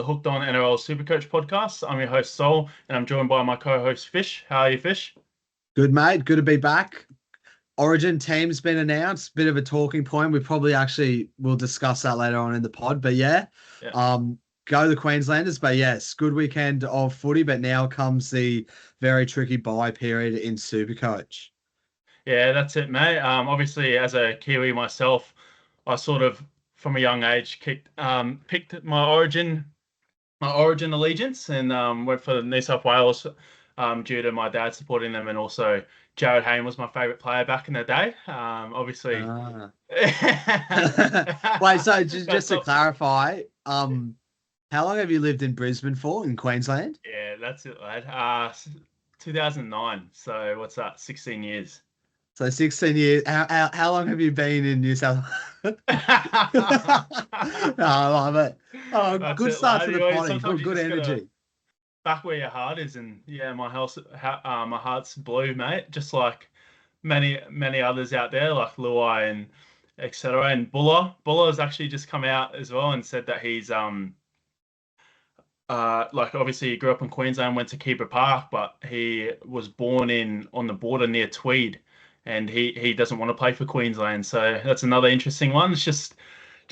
the Hooked on NRL SuperCoach podcast. I'm your host, Sol, and I'm joined by my co-host, Fish. How are you, Fish? Good, mate. Good to be back. Origin team's been announced. Bit of a talking point. We probably actually will discuss that later on in the pod. But yeah, Yeah. go the Queenslanders. But yes, good weekend of footy. But now comes the very tricky bye period in SuperCoach. Yeah, that's it, mate. Obviously, as a Kiwi myself, I sort of, from a young age, picked my Origin allegiance, and went for New South Wales, due to my dad supporting them, and also Jared Hayne was my favourite player back in the day. Obviously, Ah. Wait, so just, that's just to not, clarify, how long have you lived in Brisbane for in Queensland? yeah, that's it, lad. 2009. So what's that? 16 years. So 16 years. How long have you been in New South Wales? I love it. Oh, That's good it, start lad. to the Anyway, potty. sometimes Good, you good just gotta energy. back where your heart is, and yeah, my heart's blue, mate. Just like many others out there, like Luai and etc. And Buller has actually just come out as well and said that he's like obviously he grew up in Queensland, went to Keeper Park, but he was born in on the border near Tweed, and he doesn't want to play for Queensland. So that's another interesting one. It's just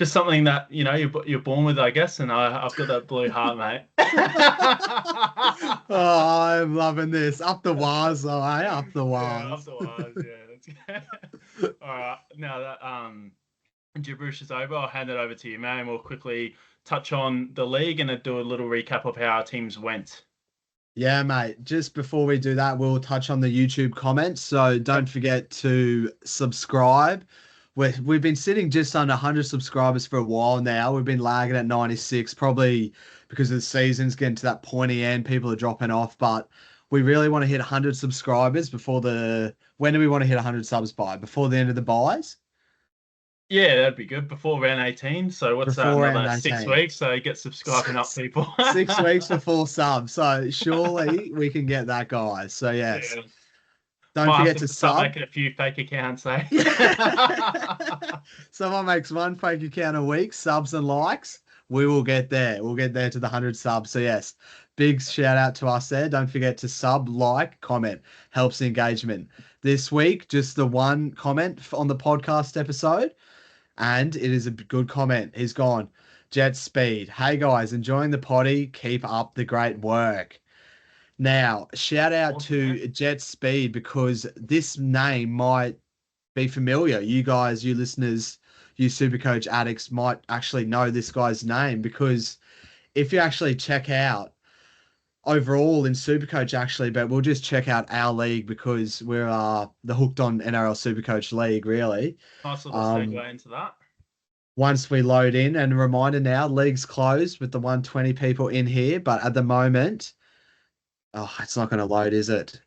something that you're born with, I guess, and I've got that blue heart, mate. Oh, I'm loving this. Up the wires, though, eh? Up the Yeah, wires. afterwards, yeah. All right. Now that gibberish is over, I'll hand it over to you, man. We'll quickly touch on the league and then do a little recap of how our teams went. Yeah, mate. Just before we do that, we'll touch on the YouTube comments. So don't Yep. forget to subscribe. We've been sitting just under 100 subscribers for a while now. We've been lagging at 96, probably because of the season's getting to that pointy end. People are dropping off, but we really want to hit 100 subscribers before the. When do we want to hit 100 subs by? Before the end of the buys? Yeah, that'd be good before round 18. So what's that? Before round Another 6 18. weeks. So get subscribing up, people. 6 weeks for full subs. So surely we can get that, guys. So yes. Yeah. Don't Might have forget to to start sub. making a few fake accounts, eh? Someone makes one fake account a week, subs and likes. We will get there. We'll get there to the 100 subs. So, yes, big shout out to us there. Don't forget to sub, like, comment. Helps the engagement. This week, just the one comment on the podcast episode. And it is a good comment. He's gone, Jet Speed. Hey, guys, enjoying the potty. Keep up the great work. Now, shout out Awesome, man. to Jet Speed because this name might be familiar. You guys, you listeners, you Supercoach addicts might actually know this guy's name because if you actually check out overall in Supercoach, actually, but we'll just check out our league because we're the Hooked on NRL Supercoach League, really. Nice little Um, segue into that. Once we load in, and a reminder now, league's closed with the 120 people in here, but at the moment, oh, it's not going to load, is it?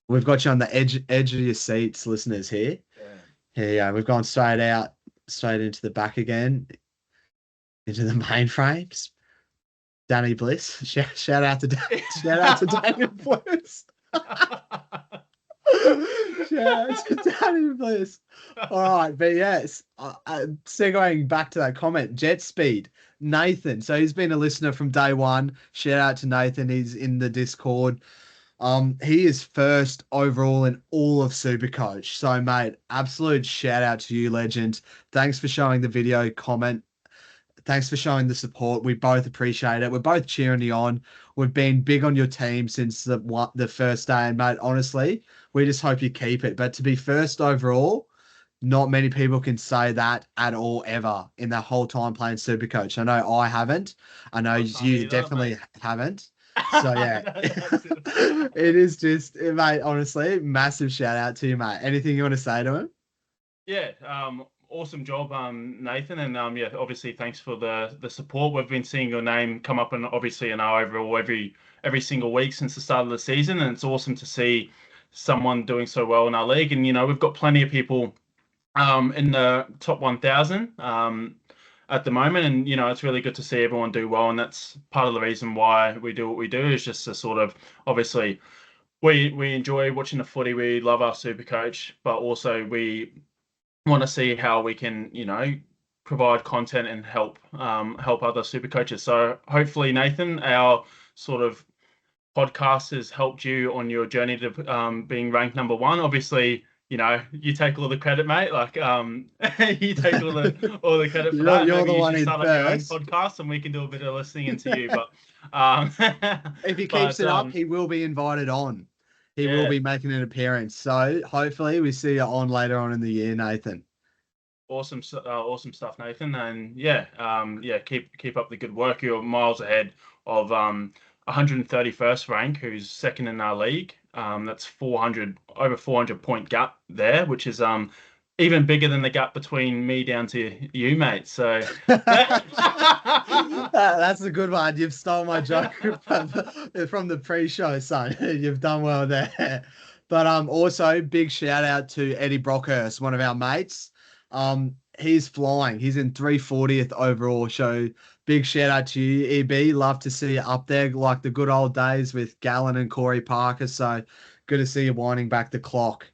We've got you on the edge of your seats, listeners, here. Yeah. Here you go. We've gone straight into the back again, into the mainframes. Danny Bliss. Shout out to shout out to Danny Bliss. Shout out to Danny Bliss. All right, but yes, segueing back to that comment, Jet Speed, Nathan. So he's been a listener from day one. Shout out to Nathan. He's in the Discord. He is first overall in all of Supercoach. So, mate, absolute shout out to you, legend. Thanks for showing the video comment. Thanks for showing the support. We both appreciate it. We're both cheering you on. We've been big on your team since the first day, and mate, honestly, we just hope you keep it. But to be first overall, not many people can say that at all ever in that whole time playing Supercoach. I know I haven't. I know I can't you either, definitely mate. haven't. So yeah, That's it. it is just, mate, honestly, massive shout out to you, mate. Anything you want to say to him? Yeah, awesome job, Nathan, and yeah, obviously thanks for the support. We've been seeing your name come up, and obviously in our overall every single week since the start of the season, and it's awesome to see someone doing so well in our league. And we've got plenty of people in the top 1,000 at the moment, and it's really good to see everyone do well, and that's part of the reason why we do what we do is just to sort of obviously we enjoy watching the footy, we love our super coach, but also we want to see how we can provide content and help other super coaches. So hopefully, Nathan, our sort of podcast has helped you on your journey to being ranked number one. Obviously, you take all the credit, mate. Like you take all the credit for that. And You're maybe the you one should in start up your own first. podcast and we can do a bit of listening into you. But um If he keeps it up, he will be invited on. He will yeah. be making an appearance. So hopefully we see you on later on in the year, Nathan. Awesome stuff, Nathan. And keep up the good work. You're miles ahead of 131st rank, who's second in our league. That's 400 point gap there, which is even bigger than the gap between me down to you, mate. So that's a good one. You've stolen my joke from the pre-show, son. You've done well there. But also big shout out to Eddie Brockhurst, one of our mates. He's flying. He's in 340th overall. So big shout out to you, EB. Love to see you up there like the good old days with Gallen and Corey Parker. So good to see you winding back the clock.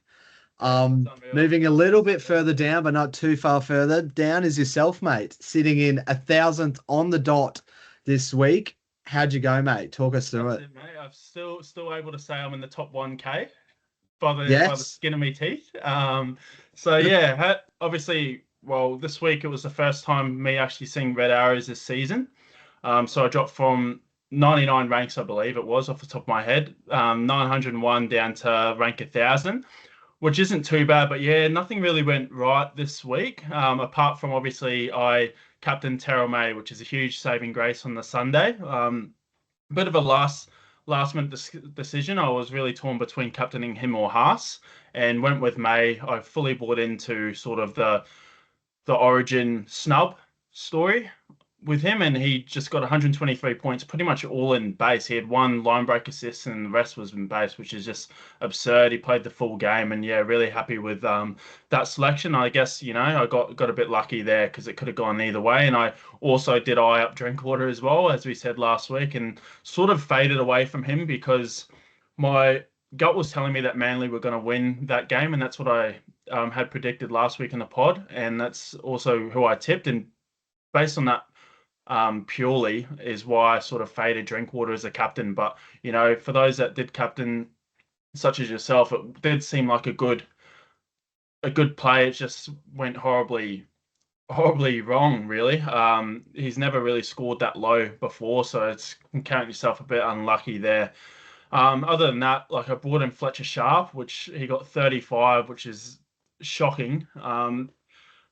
Moving a little bit further down, but not too far further down is yourself, mate, sitting in 1,000th on the dot this week. How'd you go, mate? Talk us through it. Mate. I'm still able to say I'm in the top 1K by the skin of my teeth. So yeah, obviously, well, this week it was the first time me actually seeing red arrows this season. So I dropped from 99 ranks, I believe it was, off the top of my head, 901 down to rank 1,000. Which isn't too bad, but yeah, nothing really went right this week. Apart from obviously I captained Terrell May, which is a huge saving grace on the Sunday. Bit of a last minute decision. I was really torn between captaining him or Haas, and went with May. I fully bought into sort of the Origin snub story with him, and he just got 123 points, pretty much all in base. He had one line break assist, and the rest was in base, which is just absurd. He played the full game, and yeah, really happy with that selection. I guess I got a bit lucky there because it could have gone either way. And I also did eye up Drinkwater as well, as we said last week, and sort of faded away from him because my gut was telling me that Manly were going to win that game, and that's what I had predicted last week in the pod, and that's also who I tipped. And based on that purely is why I sort of faded Drinkwater as a captain. But for those that did captain, such as yourself, it did seem like a good play. It just went horribly wrong, really. He's never really scored that low before, so it's you can count yourself a bit unlucky there. Other than that, like I brought in Fletcher Sharp, which he got 35, which is shocking.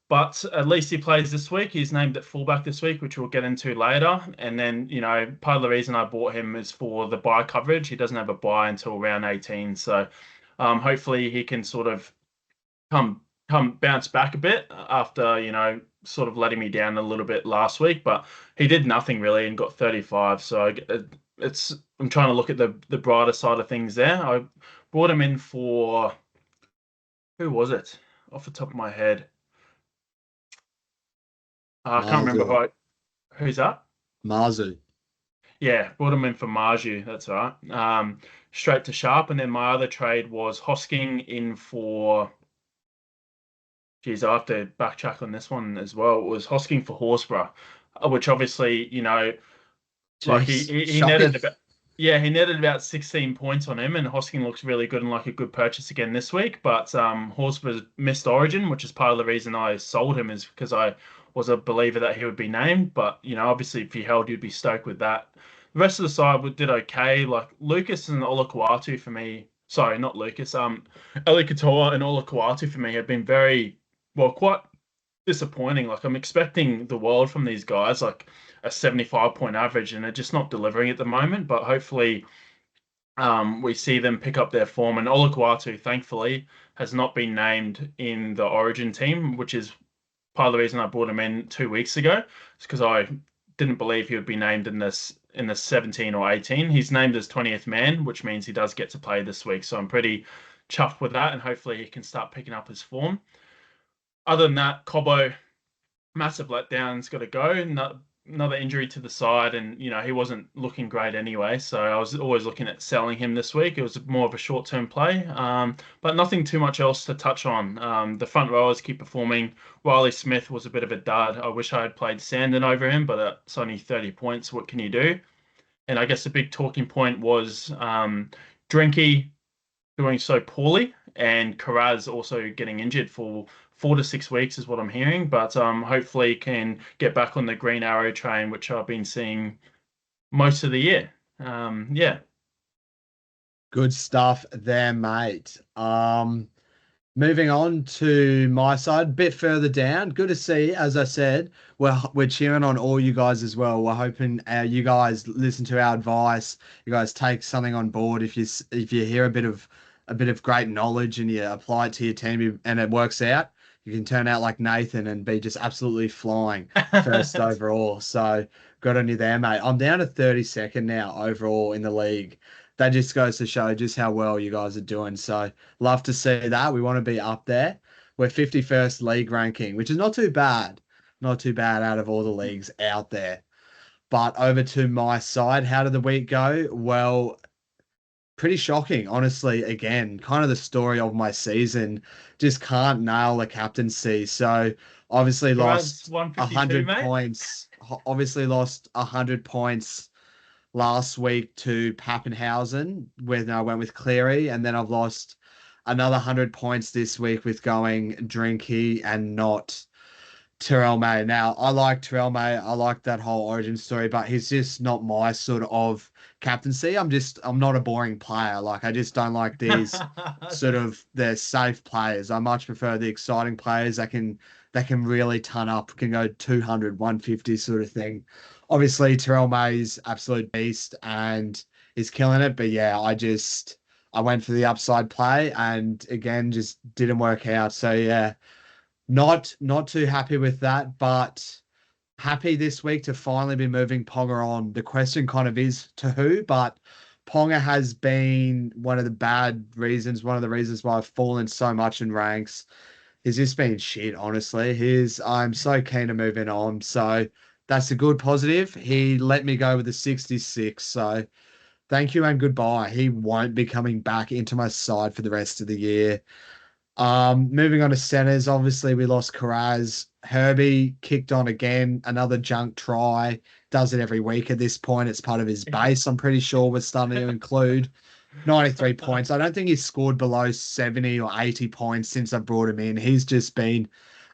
But at least he plays this week. He's named at fullback this week, which we'll get into later. And then, part of the reason I bought him is for the bye coverage. He doesn't have a bye until round 18. So hopefully he can sort of come bounce back a bit after, sort of letting me down a little bit last week. But he did nothing really and got 35. So I'm trying to look at the brighter side of things there. I brought him in for, who was it? Off the top of my head. I can't remember who's that? Marzu. Yeah, brought him in for Marju. That's right. Straight to Sharp, and then my other trade was Hosking in for. Geez, I have to backtrack on this one as well. It was Hosking for Horsburgh, which obviously like he netted about. Yeah, he netted about 16 points on him, and Hosking looks really good and like a good purchase again this week. But Horsburgh missed Origin, which is part of the reason I sold him, is because I was a believer that he would be named. But obviously, if he held, you'd be stoked with that. The rest of the side did okay. Like Lucas and Olakuatu for me. Sorry, not Lucas. Eli Katoa and Olakuatu for me have been quite disappointing. Like I'm expecting the world from these guys, like a 75 point average, and they're just not delivering at the moment. But hopefully, we see them pick up their form. And Olakuatu, thankfully, has not been named in the Origin team, which is part of the reason I brought him in 2 weeks ago. It's because I didn't believe he would be named in the 17 or 18. He's named as 20th man, which means he does get to play this week. So I'm pretty chuffed with that, and hopefully he can start picking up his form. Other than that, Cobbo, massive letdown. He's got to go. another injury to the side, and he wasn't looking great anyway. So I was always looking at selling him this week. It was more of a short-term play, but nothing too much else to touch on. The front rowers keep performing. Riley Smith was a bit of a dud. I wish I had played Sandon over him, but it's only 30 points. What can you do? And I guess the big talking point was Drinky doing so poorly, and Karaz also getting injured for 4 to 6 weeks is what I'm hearing. But hopefully can get back on the green arrow train, which I've been seeing most of the year. Yeah. Good stuff there, mate. Moving on to my side, bit further down. Good to see. As I said, we're cheering on all you guys as well. We're hoping you guys listen to our advice. You guys take something on board. If you hear a bit of great knowledge and you apply it to your team and it works out, you can turn out like Nathan and be just absolutely flying first overall. So good on you there, mate. I'm down to 32nd now overall in the league. That just goes to show just how well you guys are doing. So love to see that. We want to be up there. We're 51st league ranking, which is not too bad. Not too bad out of all the leagues out there. But over to my side, how did the week go? Well, pretty shocking, honestly. Again, kind of the story of my season. Just can't nail the captaincy. So obviously Karaz lost 152, 100 mate. points. Obviously lost 100 points last week to Pappenhausen when I went with Cleary, and then I've lost another 100 points this week with going Drinky and not Terrell May. Now, I like Terrell May. I like that whole origin story, but he's just not my sort of captaincy. I'm not a boring player. Like, I just don't like these sort of they're safe players. I much prefer the exciting players that can really ton up, can go 200, 150 sort of thing. Obviously, Terrell May's absolute beast and is killing it. But yeah, I went for the upside play and again just didn't work out. So yeah, not too happy with that, but happy this week to finally be moving Ponga on. The question kind of is to who, but Ponga has been one of the reasons why I've fallen so much in ranks. He's just been shit, honestly. I'm so keen to moving on. So that's a good positive. He let me go with the 66. So thank you and goodbye. He won't be coming back into my side for the rest of the year. Moving on to centers, obviously we lost Karaz. Herbie kicked on again, another junk try. Does it every week at this point. It's part of his base. I'm pretty sure we're starting to include 93 points. I don't think he's scored below 70 or 80 points since I brought him in. He's just been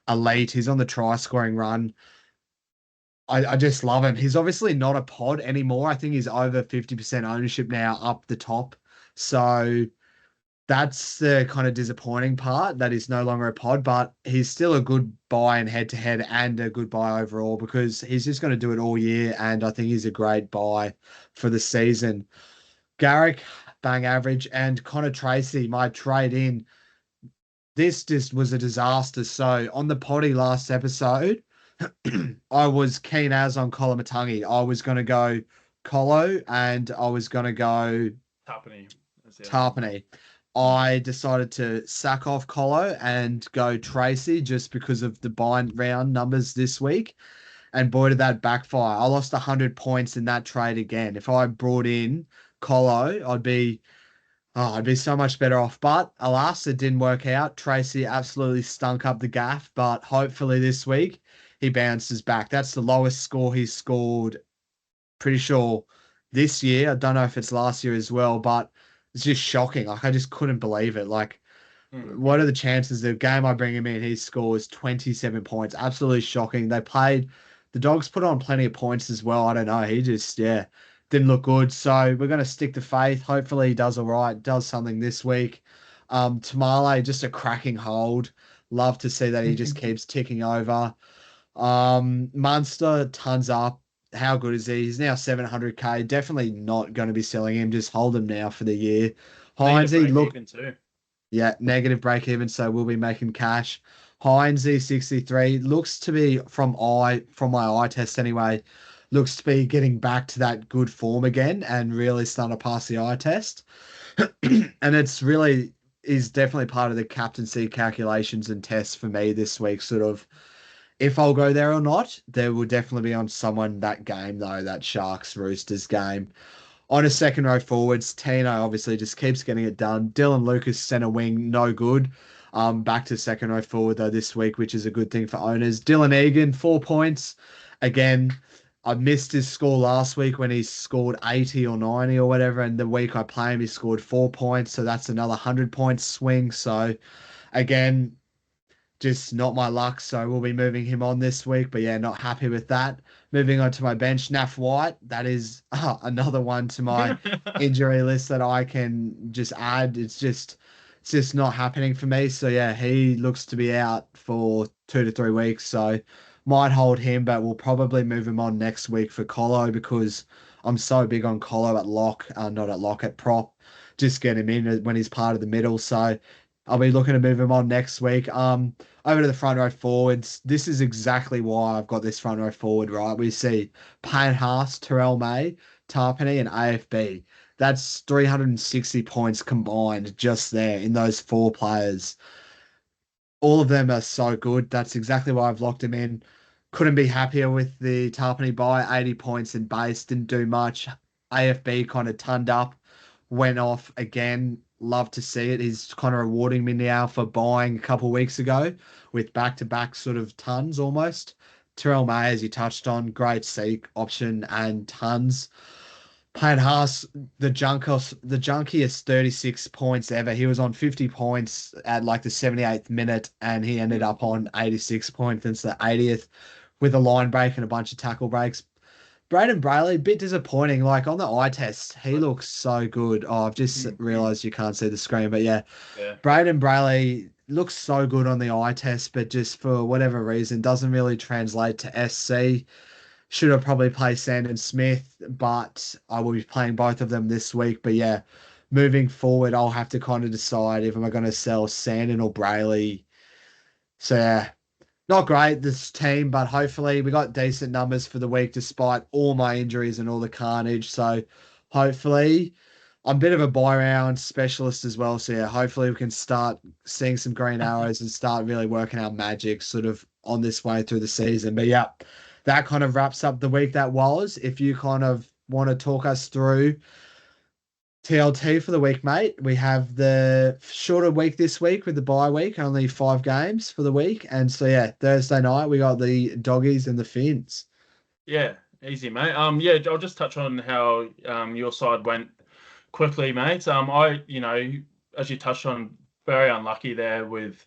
elite. He's on the try scoring run. I just love him. He's obviously not a pod anymore. I think he's over 50% ownership now up the top. So that's the kind of disappointing part that he's no longer a pod, but he's still a good buy in head to head and a good buy overall because he's just going to do it all year. And I think he's a great buy for the season. Garrick, bang average, and Connor Tracy, my trade in. This just was a disaster. So on the potty last episode, I was keen as on Kolomatangi. I was going to go Colo and I was going to go Tapani. Tarpany. I decided to sack off Colo and go Tracy just because of the bind round numbers this week. And boy, did that backfire. I lost 100 points in that trade again. If I brought in Colo, I'd be so much better off. But alas, it didn't work out. Tracy absolutely stunk up the gaff, but hopefully this week he bounces back. That's the lowest score he's scored, pretty sure, this year. I don't know if it's last year as well, but it's just shocking. Like, I just couldn't believe it. Like, what are the chances the game I bring him in, he scores 27 points? Absolutely shocking. The Dogs put on plenty of points as well. I don't know. He just, yeah, didn't look good. So we're going to stick to faith. Hopefully he does all right, does something this week. Tamale, just a cracking hold. Love to see that he just keeps ticking over. Munster, tons up. How good is he? He's now 700k. Definitely not going to be selling him. Just hold him now for the year. Heinze, look, Too. yeah, negative break even, so we'll be making cash. Heinze 63 looks to be from my eye test anyway, looks to be getting back to that good form again and really starting to pass the eye test. And it's really is definitely part of the captaincy calculations and tests for me this week, sort of If I'll go there or not, there will definitely be on someone that game though, that Sharks Roosters game. On a second row forwards, Tino obviously just keeps getting it done. Dylan Lucas, center wing, no good. Back to second row forward though this week, which is a good thing for owners. Dylan Egan, 4 points. Again, I missed his score last week when he scored 80 or 90 or whatever. And the week I play him, he scored 4 points. So that's another 100 point swing. So again, just not my luck. So we'll be moving him on this week. But yeah, not happy with that. Moving on to my bench, Naf White. That is another one to my injury list that I can just add. It's just not happening for me. So yeah, he looks to be out for 2 to 3 weeks. So might hold him, but we'll probably move him on next week for Colo because I'm so big on Colo at lock, not at lock, at prop. Just get him in when he's part of the middle. So I'll be looking to move him on next week. Over to the front row forwards. This is exactly why I've got this front row forward, right? We see Payne Haas, Terrell May, Tarpany, and AFB. That's 360 points combined just there in those four players. All of them are so good. That's exactly why I've locked him in. Couldn't be happier with the Tarpany buy. 80 points in base, didn't do much. AFB kind of turned up, went off again. Love to see it. He's kind of rewarding me now for buying a couple of weeks ago with back-to-back sort of tons almost. Terrell May, as you touched on, great seek option and tons. Payne Haas, the junkiest 36 points ever. He was on 50 points at like the 78th minute, and he ended up on 86 points since the 80th with a line break and a bunch of tackle breaks. Braden Brayley, bit disappointing. Like on the eye test, he looks so good. Oh, I've just realised you can't see the screen, but yeah, Yeah. Braden Brayley looks so good on the eye test, but just for whatever reason doesn't really translate to SC. Should have probably played Sandon Smith, but I will be playing both of them this week. But yeah, moving forward, I'll have to kind of decide if I'm going to sell Sandon or Brayley. So yeah, not great this team, but hopefully we got decent numbers for the week despite all my injuries and all the carnage. So hopefully I'm a bit of a buy round specialist as well. So yeah, hopefully we can start seeing some green arrows and start really working our magic sort of on this way through the season. But yeah, that kind of wraps up the week that was. If you kind of want to talk us through TLT for the week, mate. We have the shorter week this week with the bye week, only 5 games for the week. And so, yeah, Thursday night, we got the Doggies and the Finns. Yeah, easy, mate. Yeah, I'll just touch on how your side went quickly, mate. As you touched on, very unlucky there with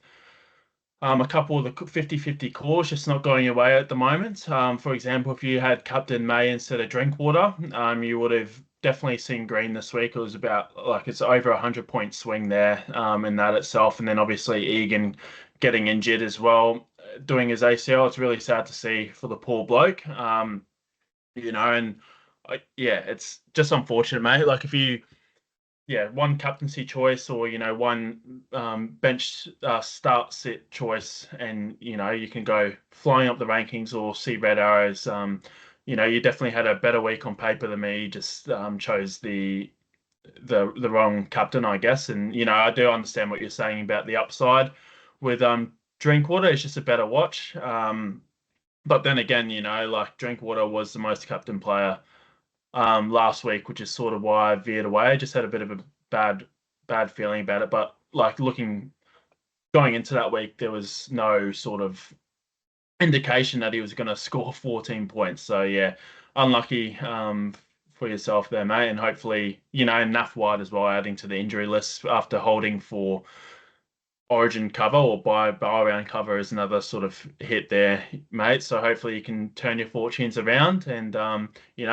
a couple of the 50-50 calls just not going your way at the moment. For example, if you had Captain May instead of Drinkwater, you would have definitely seen green this week. It was about like it's over 100 point swing there in that itself. And then obviously Egan getting injured as well, doing his ACL. It's really sad to see for the poor bloke. And yeah, it's just unfortunate, mate. Like if you one captaincy choice or one bench start sit choice, and you can go flying up the rankings or see red arrows. You definitely had a better week on paper than me. You just chose the wrong captain, I guess. And I do understand what you're saying about the upside with Drinkwater. It's just a better watch. But then again, like Drinkwater was the most captain player last week, which is sort of why I veered away. I just had a bit of a bad feeling about it. But like going into that week, there was no sort of indication that he was going to score 14 points. So yeah, unlucky for yourself there, mate. And hopefully, Naf White as well, adding to the injury list after holding for Origin cover or buy around cover is another sort of hit there, mate. So hopefully you can turn your fortunes around and we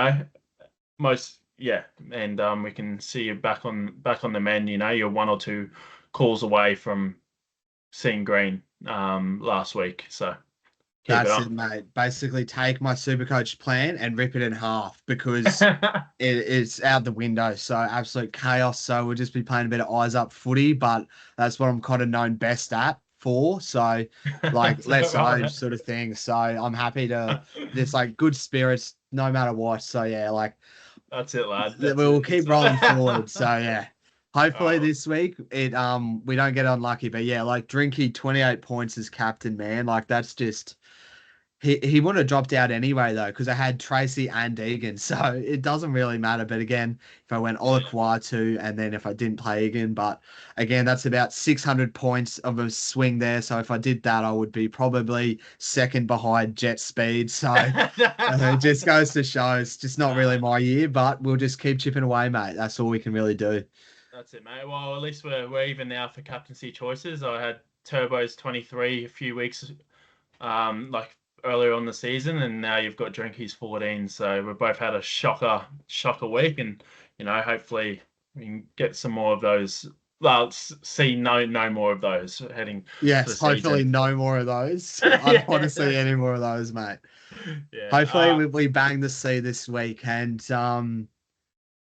can see you back on the mend. You're one or two calls away from seeing green last week. So keep That's it it, up. mate. Basically, take my SuperCoach plan and rip it in half because it's out the window. So absolute chaos. So we'll just be playing a bit of eyes up footy, but that's what I'm kind of known best at for. So like let's hope sort of thing. So I'm happy to this like good spirits no matter what. So yeah, like That's it, lad. we'll keep rolling forward. So yeah. Hopefully Oh, this week we don't get unlucky. But yeah, like Drinky 28 points as captain, man. Like that's just He wouldn't have dropped out anyway though, because I had Tracy and Egan, so it doesn't really matter. But again, if I went Yeah. Olaquatu and then if I didn't play Egan, but again, that's about 600 points of a swing there. So if I did that, I would be probably second behind Jet Speed. So it just goes to show it's just not really Nah, my year, but we'll just keep chipping away, mate. That's all we can really do. that's it, mate. Well, at least we're even now for captaincy choices. I had Turbo's 23 a few weeks like earlier on the season, and now you've got Drinky's 14. So we've both had a shocker week, and hopefully we can get some more of those. Well, see no more of those heading to the Yes, hopefully season. no more of those. I don't want to see any more of those, mate. Yeah. Hopefully we bang the C this week. And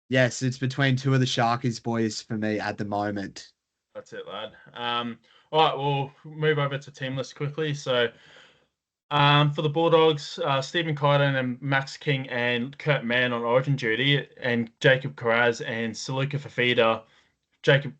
yes, it's between two of the Sharkies boys for me at the moment. That's it, lad. All right, we'll move over to team list quickly. So, for the Bulldogs, Stephen Crichton and Max King and Kurt Mann on Origin duty, and Jacob Carraz and Saluka Fafita. Jacob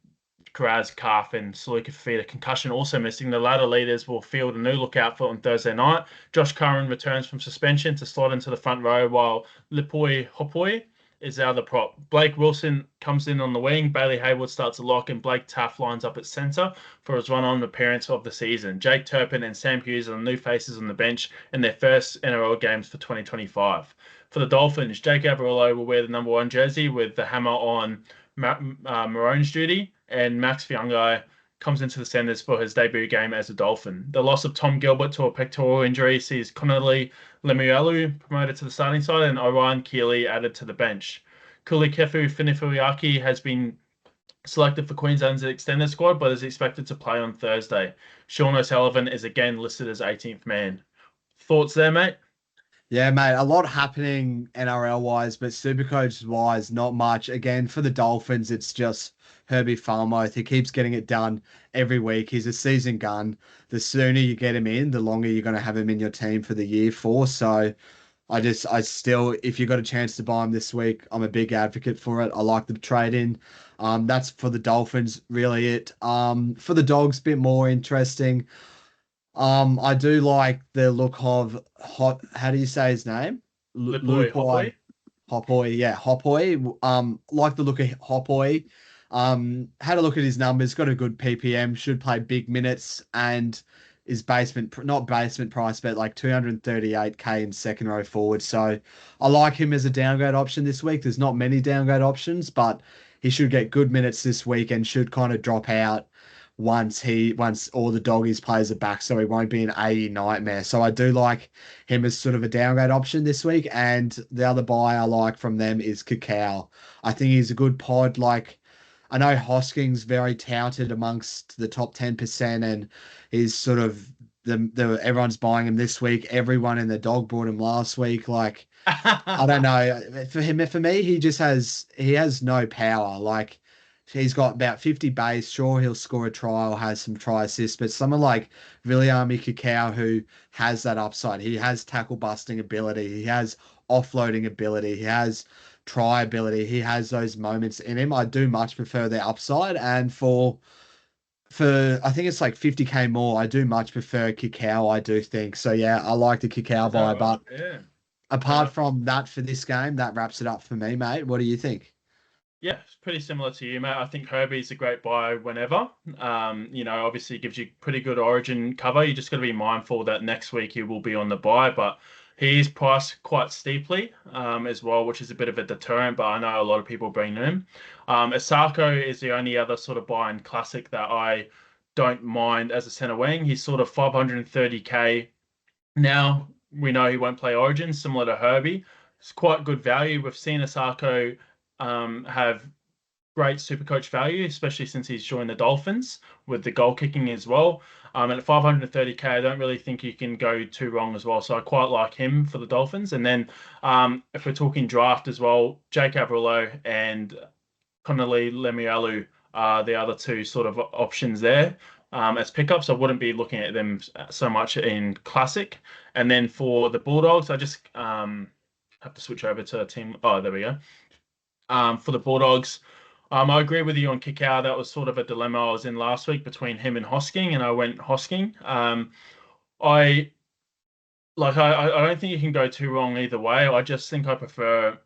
Carraz, calf, and Saluka Fafita concussion also missing. The latter leaders will field a new look outfit on Thursday night. Josh Curran returns from suspension to slot into the front row, while Lipoi Hopoi is out of the prop. Blake Wilson comes in on the wing. Bailey Hayward starts a lock, and Blake Taff lines up at centre for his run-on appearance of the season. Jake Turpin and Sam Hughes are the new faces on the bench in their first NRL games for 2025. For the Dolphins, Jake Averillo will wear the number 1 jersey with the hammer on Maroon's duty, and Max Fiangai comes into the centres for his debut game as a Dolphin. The loss of Tom Gilbert to a pectoral injury sees Connolly Lemuelu promoted to the starting side and Orion Keeley added to the bench. Kulikefu Finifuiaki has been selected for Queensland's extended squad, but is expected to play on Thursday. Sean O'Sullivan is again listed as 18th man. Thoughts there, mate? Yeah, mate, a lot happening NRL wise, but Supercoach wise, not much. Again, for the Dolphins, it's just Herbie Farmoth. He keeps getting it done every week. He's a season gun. The sooner you get him in, the longer you're going to have him in your team for the year for. So I still, if you got a chance to buy him this week, I'm a big advocate for it. I like the trade in. That's for the Dolphins, really it. For the Dogs, bit more interesting. I do like the look of hot. How do you say his name? Lipoi Lupoi, Hopoi? Hopoi. Yeah, Hopoi. Like the look of Hopoi. Had a look at his numbers. Got a good PPM. Should play big minutes and is not basement price, but like 238K in second row forward. So I like him as a downgrade option this week. There's not many downgrade options, but he should get good minutes this week and should kind of drop out once all the doggies players are back, so he won't be an 80 nightmare. So I do like him as sort of a downgrade option this week. And the other buy I like from them is Cacao. I think he's a good pod. Like I know Hosking's very touted amongst the top 10%, and he's sort of the everyone's buying him this week. Everyone in the dog bought him last week. Like I don't know. For me, he has no power. Like he's got about 50 base. Sure, he'll score a try or has some try assists, but someone like Viliami Kikau who has that upside. He has tackle busting ability. He has offloading ability. He has try ability. He has those moments in him. I do much prefer the upside, and for I think it's like 50K more. I do much prefer Kikau. I do think so. Yeah, I like the Kikau Is that buy, right? but Yeah. apart from that for this game, that wraps it up for me, mate. What do you think? Yeah, it's pretty similar to you, mate. I think Herbie's a great buy whenever. Obviously gives you pretty good origin cover. You just got to be mindful that next week he will be on the buy, but he is priced quite steeply as well, which is a bit of a deterrent, but I know a lot of people bring him. Asako is the only other sort of buy in classic that I don't mind as a center wing. He's sort of 530K. Now we know he won't play Origin, similar to Herbie. It's quite good value. We've seen Asako have great super coach value, especially since he's joined the Dolphins with the goal kicking as well. And at 530K, I don't really think you can go too wrong as well. So I quite like him for the Dolphins. And then if we're talking draft as well, Jake Averillo and Connolly Lemuelu are the other two sort of options there as pickups. I wouldn't be looking at them so much in classic. And then for the Bulldogs, I just have to switch over to a team. Oh, there we go. For the Bulldogs, I agree with you on Kickout. That was sort of a dilemma I was in last week between him and Hosking, and I went Hosking. I like I don't think you can go too wrong either way. I just think I prefer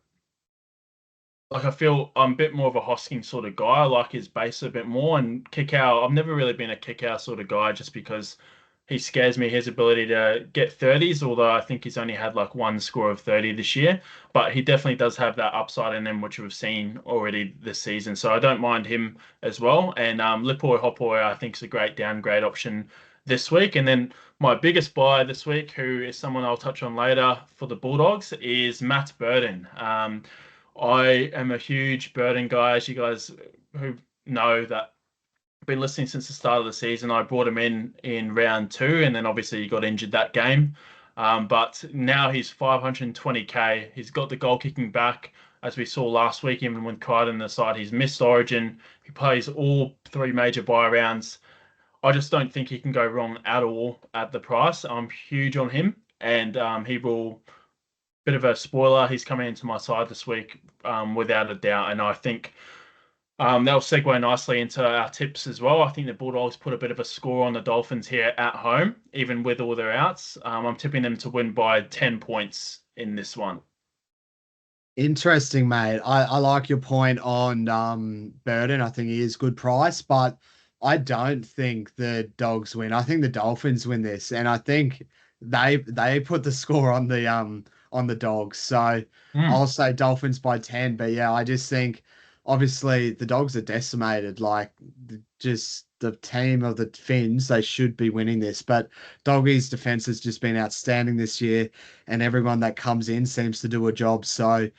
like I feel I'm a bit more of a Hosking sort of guy. I like his base a bit more and kick out. I've never really been a kick out sort of guy just because he scares me his ability to get 30s, although I think he's only had like one score of 30 this year. But he definitely does have that upside in him, which we've seen already this season. So I don't mind him as well. And Lipoi Hopoi, I think, is a great downgrade option this week. And then my biggest buy this week, who is someone I'll touch on later for the Bulldogs, is Matt Burton. I am a huge Burton guy, as you guys who know that I've been listening since the start of the season. I brought him in round two, and then obviously he got injured that game. But now he's 520k. He's got the goal kicking back, as we saw last week, even with Crichton aside. He's missed Origin. He plays all three major buy rounds. I just don't think he can go wrong at all at the price. I'm huge on him, and he will bit of a spoiler. He's coming into my side this week, without a doubt, and I think that'll segue nicely into our tips as well. I think the Bulldogs put a bit of a score on the Dolphins here at home, even with all their outs. I'm tipping them to win by 10 points in this one. Interesting, mate. I like your point on Burden. I think he is good price, but I don't think the Dogs win. I think the Dolphins win this, and I think they put the score on the Dogs. So Mm. I'll say Dolphins by 10. But yeah, I just think obviously the Dogs are decimated. Like just the team of the Finns, they should be winning this. But Doggies' defense has just been outstanding this year, and everyone that comes in seems to do a job. So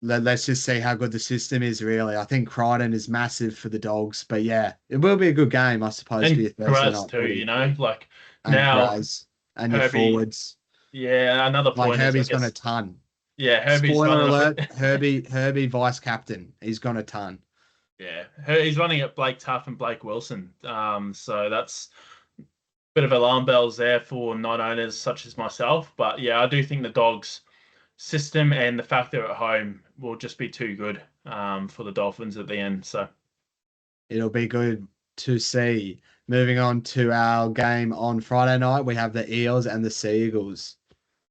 let's just see how good the system is, really. I think Crichton is massive for the Dogs, but yeah, it will be a good game, I suppose, for And your Thursday Graz night too, footy. like And now Graz and your Herbie, forwards. yeah, another Like point is I Herbie's gone a guess, ton. yeah, Herbie's Spoiler running up alert, at Herbie vice captain. He's gone a ton. yeah, he's running at Blake Tuff and Blake Wilson. So that's bit of alarm bells there for non-owners such as myself. But yeah, I do think the Dogs system and the fact they're at home will just be too good for the Dolphins at the end. So It'll be good to see. Moving on to our game on Friday night, we have the Eels and the Seagulls.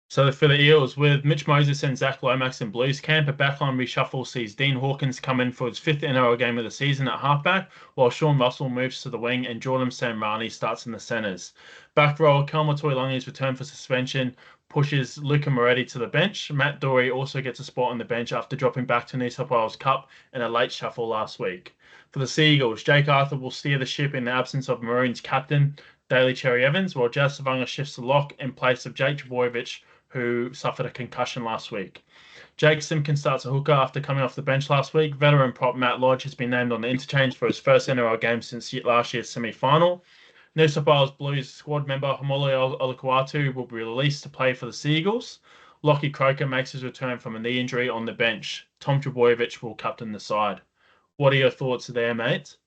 So for the Eels, with Mitch Moses and Zach Lomax in Blues camp, a backline reshuffle sees Dean Hawkins come in for his fifth NRL game of the season at halfback, while Sean Russell moves to the wing and Jordan Samrani starts in the centres. Back row, Kelma Tuilangi's return for suspension pushes Luca Moretti to the bench. Matt Dory also gets a spot on the bench after dropping back to New South Wales Cup in a late shuffle last week. For the Seagulls, Jake Arthur will steer the ship in the absence of Maroons captain Daly Cherry Evans, while Jazz Savanga shifts to lock in place of Jake Trbojevic, who suffered a concussion last week. Jake Simpkins starts a hooker after coming off the bench last week. Veteran prop Matt Lodge has been named on the interchange for his first NRL game since last year's semi-final. New South Wales Blues squad member Homole Olakuatu will be released to play for the Seagulls. Lockie Croker makes his return from a knee injury on the bench. Tom Trbojevic will captain the side. What are your thoughts there, mate?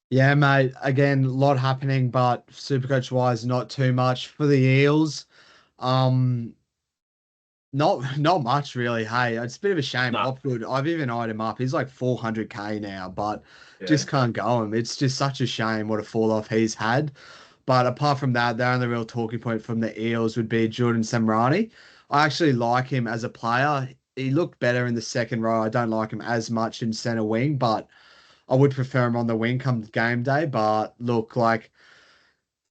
Yeah, mate. Again, a lot happening, but Supercoach wise, not too much for the Eels. Um, not much really. Hey, it's a bit of a shame. No. Hopgood, I've even eyed him up. He's like 400k now, but Yeah. just can't go him. It's just such a shame what a fall off he's had. But apart from that, the only real talking point from the Eels would be Jordan Samrani. I actually like him as a player. He looked better in the second row. I don't like him as much in center wing, but I would prefer him on the wing come game day. But look, like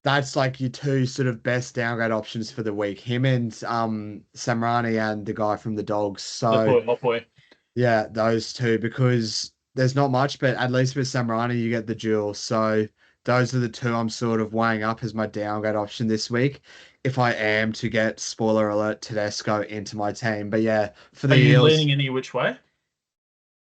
that's like your two sort of best downgrade options for the week. Him and Samrani and the guy from the Dogs. So Hot boy. yeah, those two because there's not much, but at least with Samrani you get the duel. So those are the two I'm sort of weighing up as my downgrade option this week. If I am to get spoiler alert Tedesco into my team. But yeah, for Are the you Eels, leaning any which way?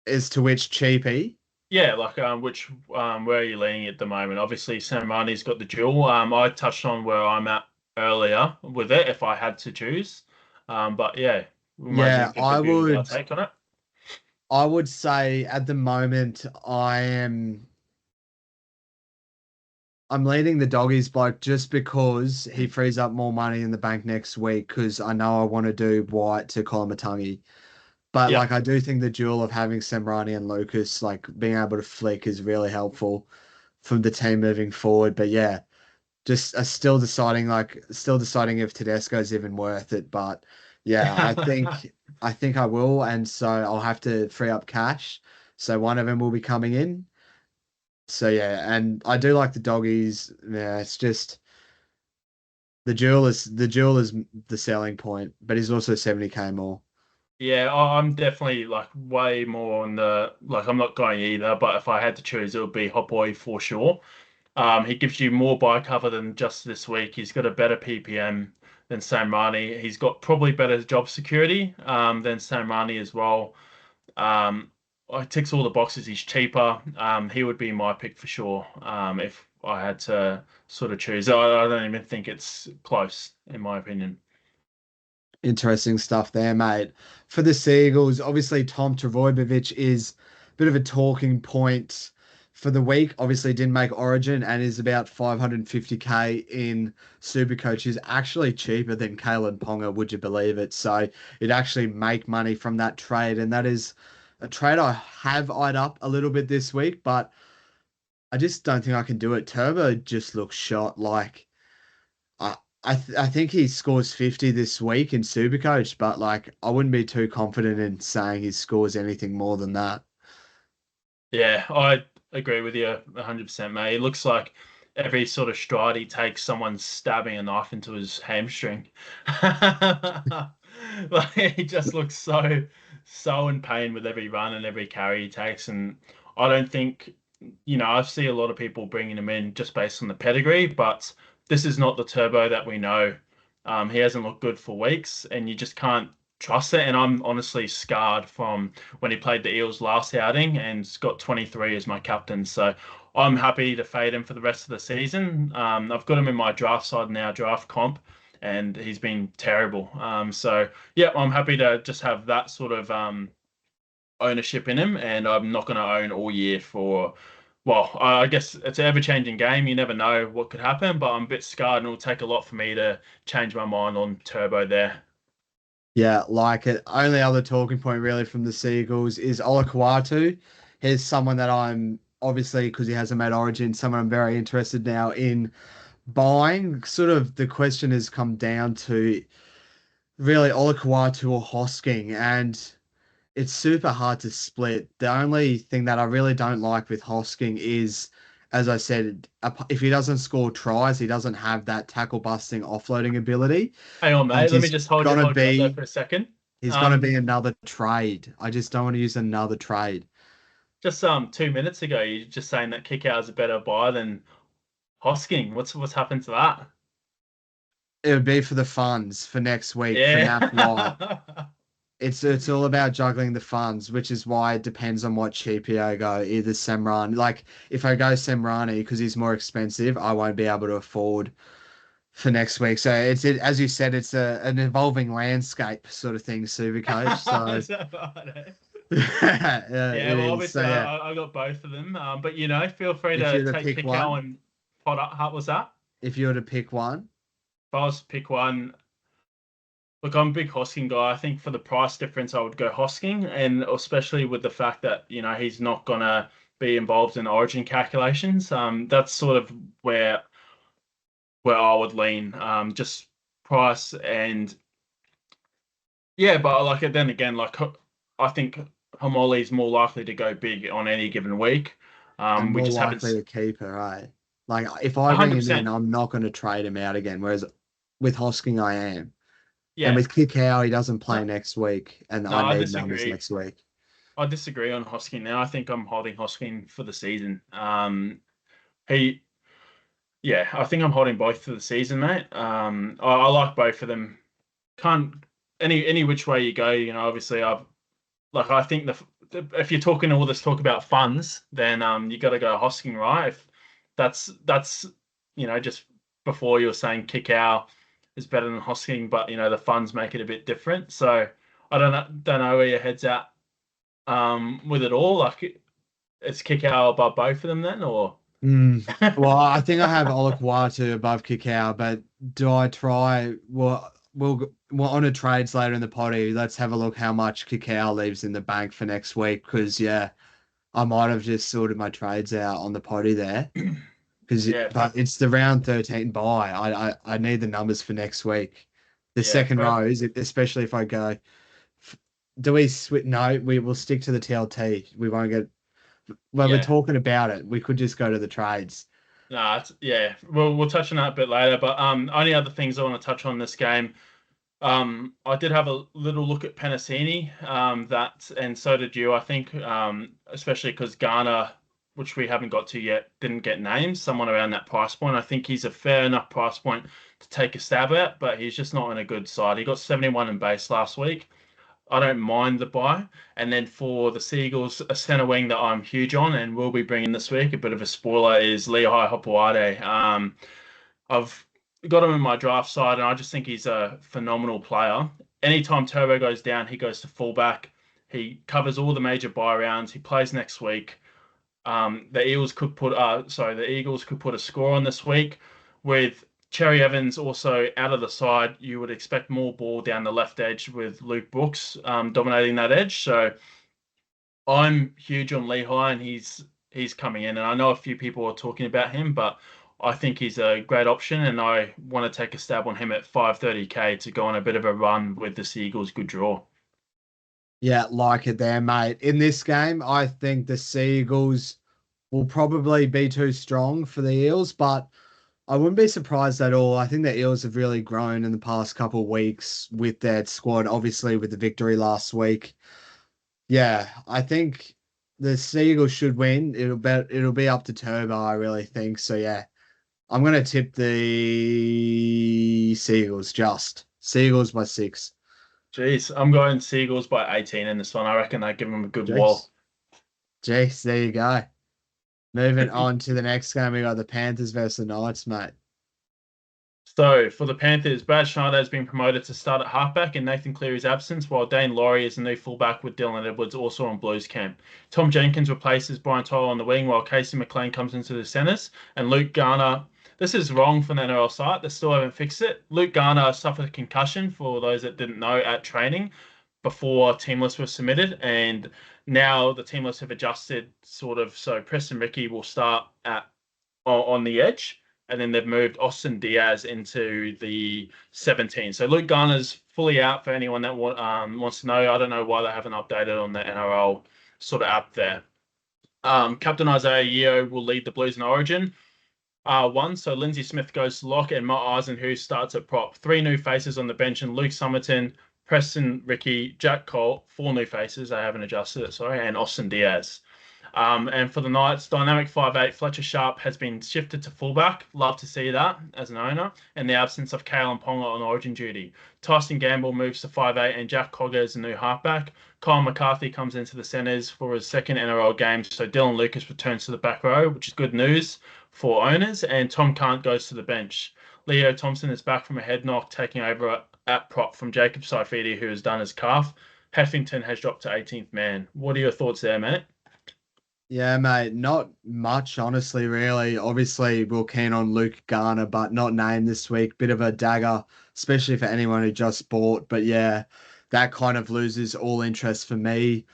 is to which cheapie. Yeah, like which where are you leaning at the moment? Obviously, Samani's got the duel. I touched on where I'm at earlier with it if I had to choose. But yeah, we might as well Yeah, give the viewers our take on it. I would say at the moment I'm leaning the doggies bloke just because he Mm. frees up more money in the bank next week because I know I want to do White to Kolomatangi. But Yeah, like I do think the duel of having Semrani and Lucas, like being able to flick is really helpful from the team moving forward. But yeah, just still deciding if Tedesco's even worth it. But yeah, I think I will, and so I'll have to free up cash. So one of them will be coming in. So yeah, and I do like the doggies. Yeah, it's just the jewel is the selling point, but he's also 70K more. Yeah, I'm definitely like way more on the like I'm not going either, but if I had to choose, it would be Hot Boy for sure. He gives you more buy cover than just this week. He's got a better PPM than Sam Rani. He's got probably better job security than Sam Rani as well. Um, it ticks all the boxes. He's cheaper. He would be my pick for sure. If I had to sort of choose, I don't even think it's close in my opinion. Interesting stuff there, mate. For the Seagulls, obviously Tom Trbojevic is a bit of a talking point for the week. Obviously didn't make Origin and is about 550K in SuperCoach. Is actually cheaper than Kalen Ponga, would you believe it? So it actually make money from that trade, and that is a trade I have eyed up a little bit this week, but I just don't think I can do it. Turbo just looks shot. Like I think he scores 50 this week in Supercoach, but like I wouldn't be too confident in saying he scores anything more than that. Yeah, I agree with you 100%, mate. It looks like every sort of stride he takes, someone's stabbing a knife into his hamstring. Like he just looks so in pain with every run and every carry he takes, and I don't think, I see a lot of people bringing him in just based on the pedigree, but this is not the Turbo that we know. He hasn't looked good for weeks, and you just can't trust it. And I'm honestly scarred from when he played the Eels last outing and got 23 as my captain. So I'm happy to fade him for the rest of the season. I've got him in my draft side now, draft comp, and he's been terrible. So yeah, I'm happy to just have that sort of ownership in him, and I'm not going to own all year for. Well, I guess it's an ever-changing game. You never know what could happen, but I'm a bit scarred, and it'll take a lot for me to change my mind on Turbo there. Yeah, like it. Only other talking point really from the Seagulls is Olakuatu. He's someone that I'm obviously because he hasn't made Origin, someone I'm very interested now in buying. Sort of the question has come down to really Olakuatu or Hosking, and it's super hard to split. The only thing that I really don't like with Hosking is, as I said, if he doesn't score tries, he doesn't have that tackle busting offloading ability, Hang on, and mate. Let me just hold you up there for a second. he's gonna Um, be another trade. I just don't want to use another trade. just 2 minutes ago, you just saying that kick out is a better buy than Hosking. What's happened to that? It would be for the funds for next week for Yeah. Nat White. It's all about juggling the funds, which is why it depends on what cheapie I go. Either Semran, like if I go Semrani because he's more expensive, I won't be able to afford for next week. So as you said, it's an evolving landscape sort of thing, Supercoach. So Is that right, eh? yeah, Yeah, it well, is. So obviously, yeah, I got both of them. But feel free if to you were to take pick Kikau one, and Potter. What was that? if you were to pick one, If I was to pick one, look, I'm a big Hosking guy. I think for the price difference, I would go Hosking, and especially with the fact that he's not gonna be involved in Origin calculations. That's sort of where I would lean. Just price and yeah, but like then again, like I think Homoli is more likely to go big on any given week. and We more just likely haven't to keep her, right? Like if I bring him in, 100%. I'm not going to trade him out again. Whereas with Hosking, I am. And Yeah, with Kikau, he doesn't play no, next week, and no, I I need numbers disagree. next week. I disagree on Hosking now. I think I'm holding Hosking for the season. He, yeah, I think I'm holding both for the season, mate. I like both of them. Can't any which way you go. Obviously, I think if you're talking all this talk about funds, then you got to go Hosking, right? If that's just before you were saying Kickow is better than Hosking, but the funds make it a bit different. So I don't know where your head's at with it all. Like, is Kickow above both of them then, or? Mm. Well, I think I have Olakwatu above Kikau, but do I try? Well, we're on a trades later in the potty. Let's have a look how much Kikau leaves in the bank for next week. Because yeah, I might have just sorted my trades out on the potty there. Yeah, But it's the round 13 bye. I need the numbers for next week. The yeah, second rows, especially if I go, do we switch? No, we will stick to the TLT. We won't get, when we're yeah. talking about it, we could just go to the trades. Nah, yeah. We'll touch on that a bit later. But only other things I want to touch on this game. I did have a little look at Penasini, and so did you, I think, especially because Garner, which we haven't got to yet, didn't get named. Someone around that price point. I think he's a fair enough price point to take a stab at, but he's just not in a good side. He got 71 in base last week. I don't mind the buy. And then for the Seagulls, a centre wing that I'm huge on and will be bringing this week, a bit of a spoiler, is Lehigh Hopoate. I've got him in my draft side, and I just think he's a phenomenal player. Anytime Turbo goes down, he goes to fullback. He covers all the major buy rounds. He plays next week. The Eagles could put a score on this week with Cherry Evans also out of the side. You would expect more ball down the left edge with Luke Brooks dominating that edge. So I'm huge on Lehigh, and he's coming in. And I know a few people are talking about him, but I think he's a great option, and I want to take a stab on him at 530k to go on a bit of a run with the Seagulls. Good draw. Yeah, like it there, mate. In this game, I think the Seagulls will probably be too strong for the Eels, but I wouldn't be surprised at all. I think the Eels have really grown in the past couple of weeks with their squad, obviously with the victory last week. Yeah, I think the Seagulls should win. It'll be up to Turbo, I really think. So yeah, I'm gonna tip the Seagulls just. Seagulls by 6. Jeez, I'm going Seagulls by 18 in this one. I reckon they give them a good Jeez. wall. Jeez, there you go. Moving on to the next game, we got the Panthers versus the Knights, mate. So for the Panthers, Brad Schneider has been promoted to start at halfback in Nathan Cleary's absence, while Dane Laurie is the new fullback with Dylan Edwards also on Blues camp. Tom Jenkins replaces Brian Tyler on the wing, while Casey McLean comes into the centres, and Luke Garner. This is wrong from the NRL site. They still haven't fixed it. Luke Garner suffered a concussion, for those that didn't know, at training before team lists were submitted, and now the team lists have adjusted sort of. So Preston Ricky will start on the edge, and then they've moved Austin Diaz into the 17. So Luke Garner's fully out for anyone that wants to know. I don't know why they haven't updated on the NRL sort of app there. Captain Isaiah Yeo will lead the Blues in Origin. One, so Lindsay Smith goes to lock, and Matt Eisenhuth starts at prop. 3 new faces on the bench, and Luke Summerton, Preston Ricky, Jack Cole, 4 new faces. I haven't adjusted it, sorry, and Austin Diaz. And for the Knights, dynamic 5'8", Fletcher Sharp has been shifted to fullback. Love to see that as an owner. In the absence of Kalen Ponga on origin duty. Tyson Gamble moves to 5'8", and Jack Cogger is the new halfback. Kyle McCarthy comes into the centres for his second NRL game. So Dylan Lucas returns to the back row, which is good news for owners. And Tom Cant goes to the bench. Leo Thompson is back from a head knock, taking over at prop from Jacob Saifidi, who has done his calf. Heffington has dropped to 18th man. What are your thoughts there, mate? Yeah, mate, not much, honestly, really. Obviously, we're keen on Luke Garner, but not named this week. Bit of a dagger, especially for anyone who just bought. But yeah, that kind of loses all interest for me.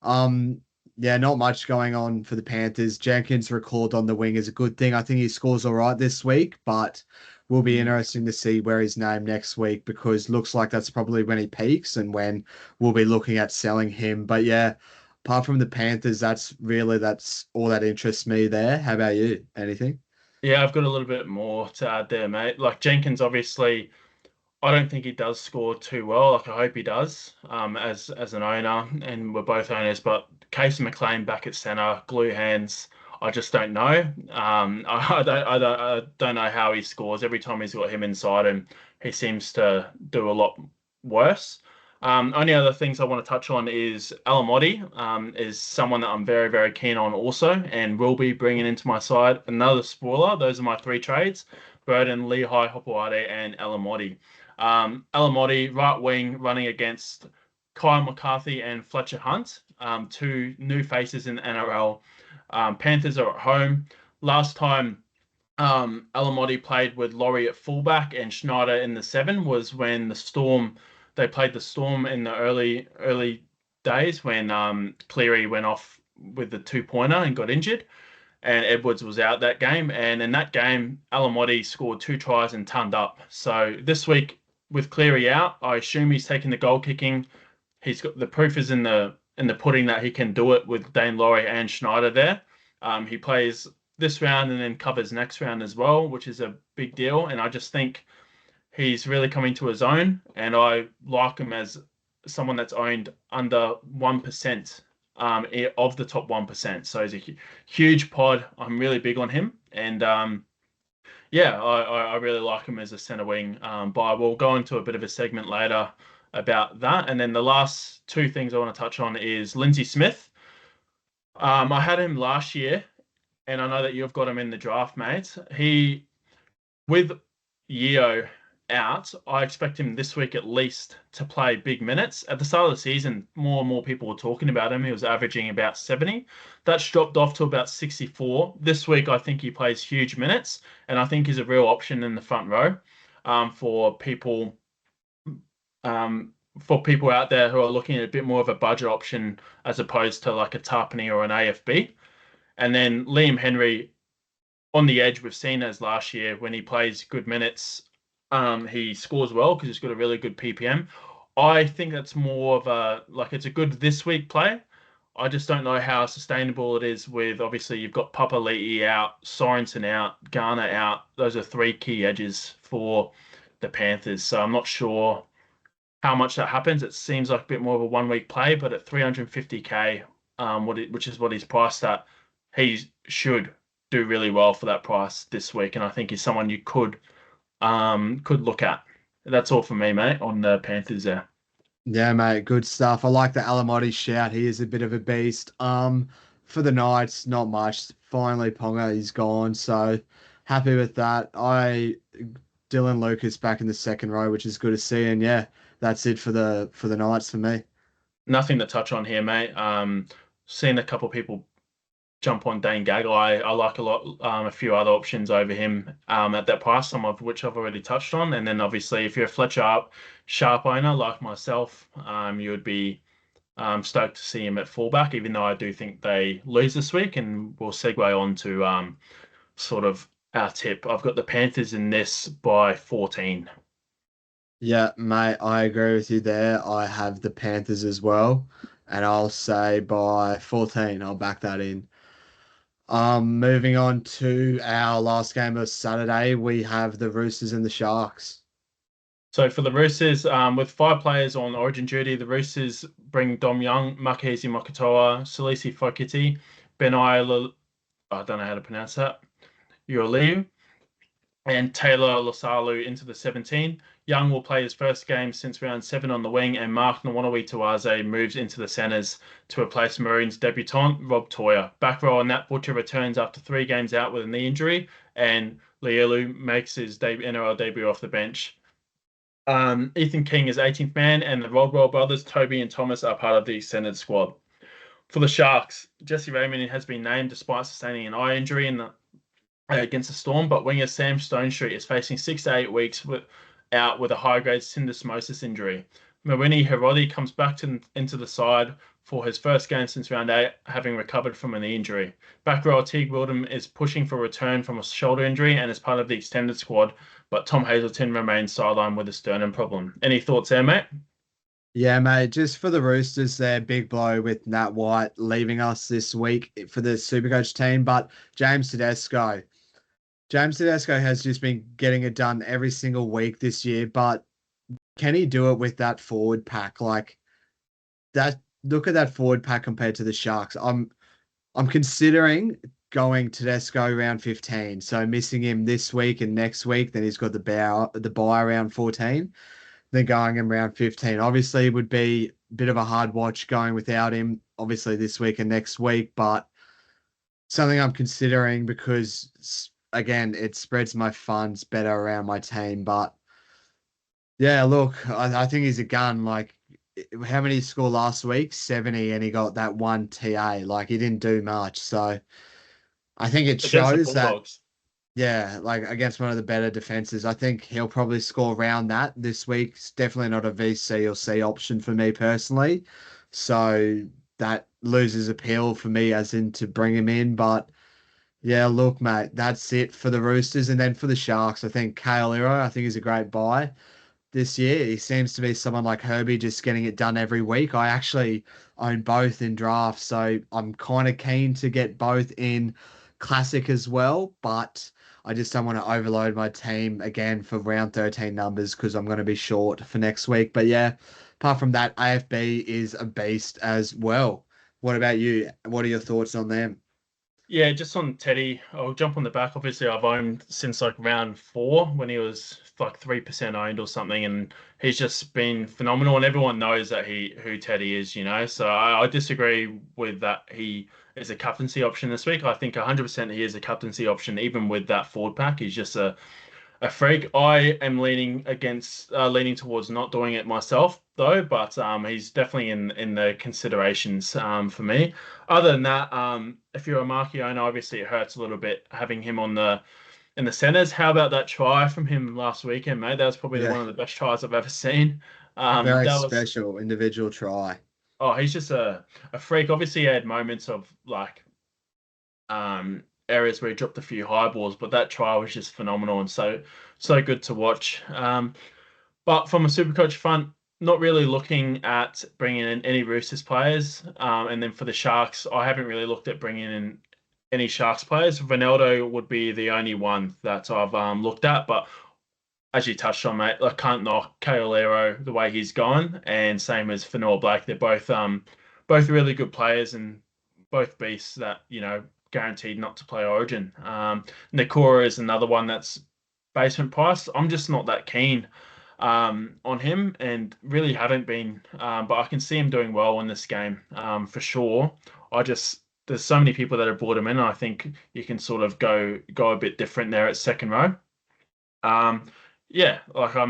Um, yeah, not much going on for the Panthers. Jenkins recalled on the wing is a good thing. I think he scores all right this week, but will be interesting to see where he's named next week because looks like that's probably when he peaks and when we'll be looking at selling him. But yeah, apart from the Panthers, that's all that interests me there. How about you? Anything? Yeah, I've got a little bit more to add there, mate. Like Jenkins, obviously, I don't think he does score too well. Like I hope he does, as an owner, and we're both owners. But Casey McLean back at centre, glue hands. I just don't know. I don't know how he scores. Every time he's got him inside him, he seems to do a lot worse. Only other things I want to touch on is Alamotti, is someone that I'm very, very keen on also, and will be bringing into my side. Another spoiler. Those are my 3 trades: Burden, Lehigh, Hopoate, and Alamotti. Alamotti, right wing, running against Kyle McCarthy and Fletcher Hunt, 2 new faces in the NRL. Panthers are at home. Last time Alamotti played with Laurie at fullback and Schneider in the 7 was when they played the Storm in the early days when Cleary went off with the 2-pointer and got injured. and Edwards was out that game. And in that game, Alamotti scored 2 tries and turned up. So this week, with Cleary out, I assume he's taking the goal kicking. He's got the proof is in the pudding that he can do it with Dane Laurie and Schneider there. He plays this round and then covers next round as well, which is a big deal. And I just think he's really coming to his own, and I like him as someone that's owned under 1% of the top 1%. So he's a huge pod. I'm really big on him, and yeah, I really like him as a centre wing. But we'll go into a bit of a segment later about that. And then the last two things I want to touch on is Lindsay Smith. I had him last year, and I know that you've got him in the draft, mate. With Yeo out, I expect him this week at least to play big minutes. At the start of the season, more and more people were talking about him. He was averaging about 70. That's dropped off to about 64. This week, I think he plays huge minutes, and I think he's a real option in the front row for people out there who are looking at a bit more of a budget option as opposed to like a Tarpany or an AFB. And then Liam Henry on the edge, we've seen as last year when he plays good minutes, he scores well because he's got a really good PPM. I think that's more of it's a good this week play. I just don't know how sustainable it is with, obviously, you've got Papali'i out, Sorensen out, Garner out. Those are 3 key edges for the Panthers. So I'm not sure how much that happens. It seems like a bit more of a 1 week play, but at 350k, which is what he's priced at, he should do really well for that price this week, and I think he's someone you could look at. That's all for me, mate, on the Panthers there. Yeah, mate, good stuff. I like the Alamotti shout. He is a bit of a beast. For the Knights, not much. Finally, Ponga is gone, so happy with that. Dylan Lucas back in the second row, which is good to see. And yeah, that's it for the Knights for me. Nothing to touch on here, mate. Seen a couple of people jump on Dane Gagai. I like a lot, a few other options over him at that price, some of which I've already touched on. And then obviously, if you're a Fletcher Sharp owner like myself, you would be stoked to see him at fullback, even though I do think they lose this week. And we'll segue on to sort of our tip. I've got the Panthers in this by 14. Yeah, mate, I agree with you there. I have the Panthers as well, and I'll say by 14, I'll back that in. Moving on to our last game of Saturday, we have the Roosters and the Sharks. So for the Roosters, with 5 players on Origin duty, the Roosters bring Dom Young, Makezi Makatoa, Salisi Fokiti, I don't know how to pronounce that, Uoliu, and Taylor Losalu into the 17. Young will play his first game since round 7 on the wing, and Mark Nwanawi-Tuaze moves into the centres to replace Maroons debutant Rob Toyer. Back row, Nat Butcher returns after 3 games out with a knee injury, and Lielu makes his NRL debut off the bench. Ethan King is 18th man, and the Rodwell brothers, Toby and Thomas, are part of the extended squad. For the Sharks, Jesse Raymond has been named despite sustaining an eye injury against the Storm, but winger Sam Stonestreet is facing 6 to 8 weeks out with a high-grade syndesmosis injury. Mawini Herodi comes back into the side for his first game since round 8, having recovered from an injury. Back row, Teague Wildham is pushing for a return from a shoulder injury and is part of the extended squad, but Tom Hazelton remains sidelined with a sternum problem. Any thoughts there, mate? Yeah, mate, just for the Roosters, their big blow with Nat White leaving us this week for the Supercoach team, but James Tedesco has just been getting it done every single week this year, but can he do it with that forward pack? Like that, look at that forward pack compared to the Sharks. I'm considering going Tedesco round 15. So missing him this week and next week, then he's got the bye around 14, then going him round 15. Obviously, it would be a bit of a hard watch going without him, obviously this week and next week, but something I'm considering because again, it spreads my funds better around my team. But yeah, look, I think he's a gun. Like, how many he scored last week? 70, and he got that 1 TA. Like, he didn't do much. So I think it Against the shows that, Bulldogs. yeah, like against one of the better defenses, I think he'll probably score around that this week. It's definitely not a VC or C option for me personally. So that loses appeal for me as in to bring him in. But Yeah, look, mate, that's it for the Roosters. And then for the Sharks, I think Kale I think is a great buy this year. He seems to be someone like Herbie, just getting it done every week. I actually own both in draft, so I'm kind of keen to get both in Classic as well, but I just don't want to overload my team again for round 13 numbers because I'm going to be short for next week. But yeah, apart from that, AFB is a beast as well. What about you? What are your thoughts on them? Yeah, just on Teddy, I'll jump on the back. Obviously, I've owned since like round 4 when he was like 3% owned or something, and he's just been phenomenal. And everyone knows that he who Teddy is, you know. So I disagree with that. He is a captaincy option this week. I think 100% he is a captaincy option, even with that forward pack. He's just a freak. I am leaning towards not doing it myself though, but he's definitely in the considerations for me. Other than that, if you're a marquee owner, obviously it hurts a little bit having him on the in the centers. How about that try from him last weekend, mate? That was probably Yeah, one of the best tries I've ever seen. very That was special individual try. he's just a freak. Obviously, he had moments of like areas where he dropped a few high balls, but that try was just phenomenal and so good to watch. But from a Supercoach front, not really looking at bringing in any Roosters players. And then for the Sharks, I haven't really looked at bringing in any Sharks players. Ronaldo would be the only one that I've looked at, but as you touched on, mate, I can't knock Kaolero the way he's gone, and same as Fanor Blake. They're both really good players and both beasts that guaranteed not to play Origin. Nakora is another one that's basement price. I'm just not that keen on him, and really haven't been. But I can see him doing well in this game for sure. I just there's so many people that have brought him in. I think you can sort of go a bit different there at second row. Um, yeah, like I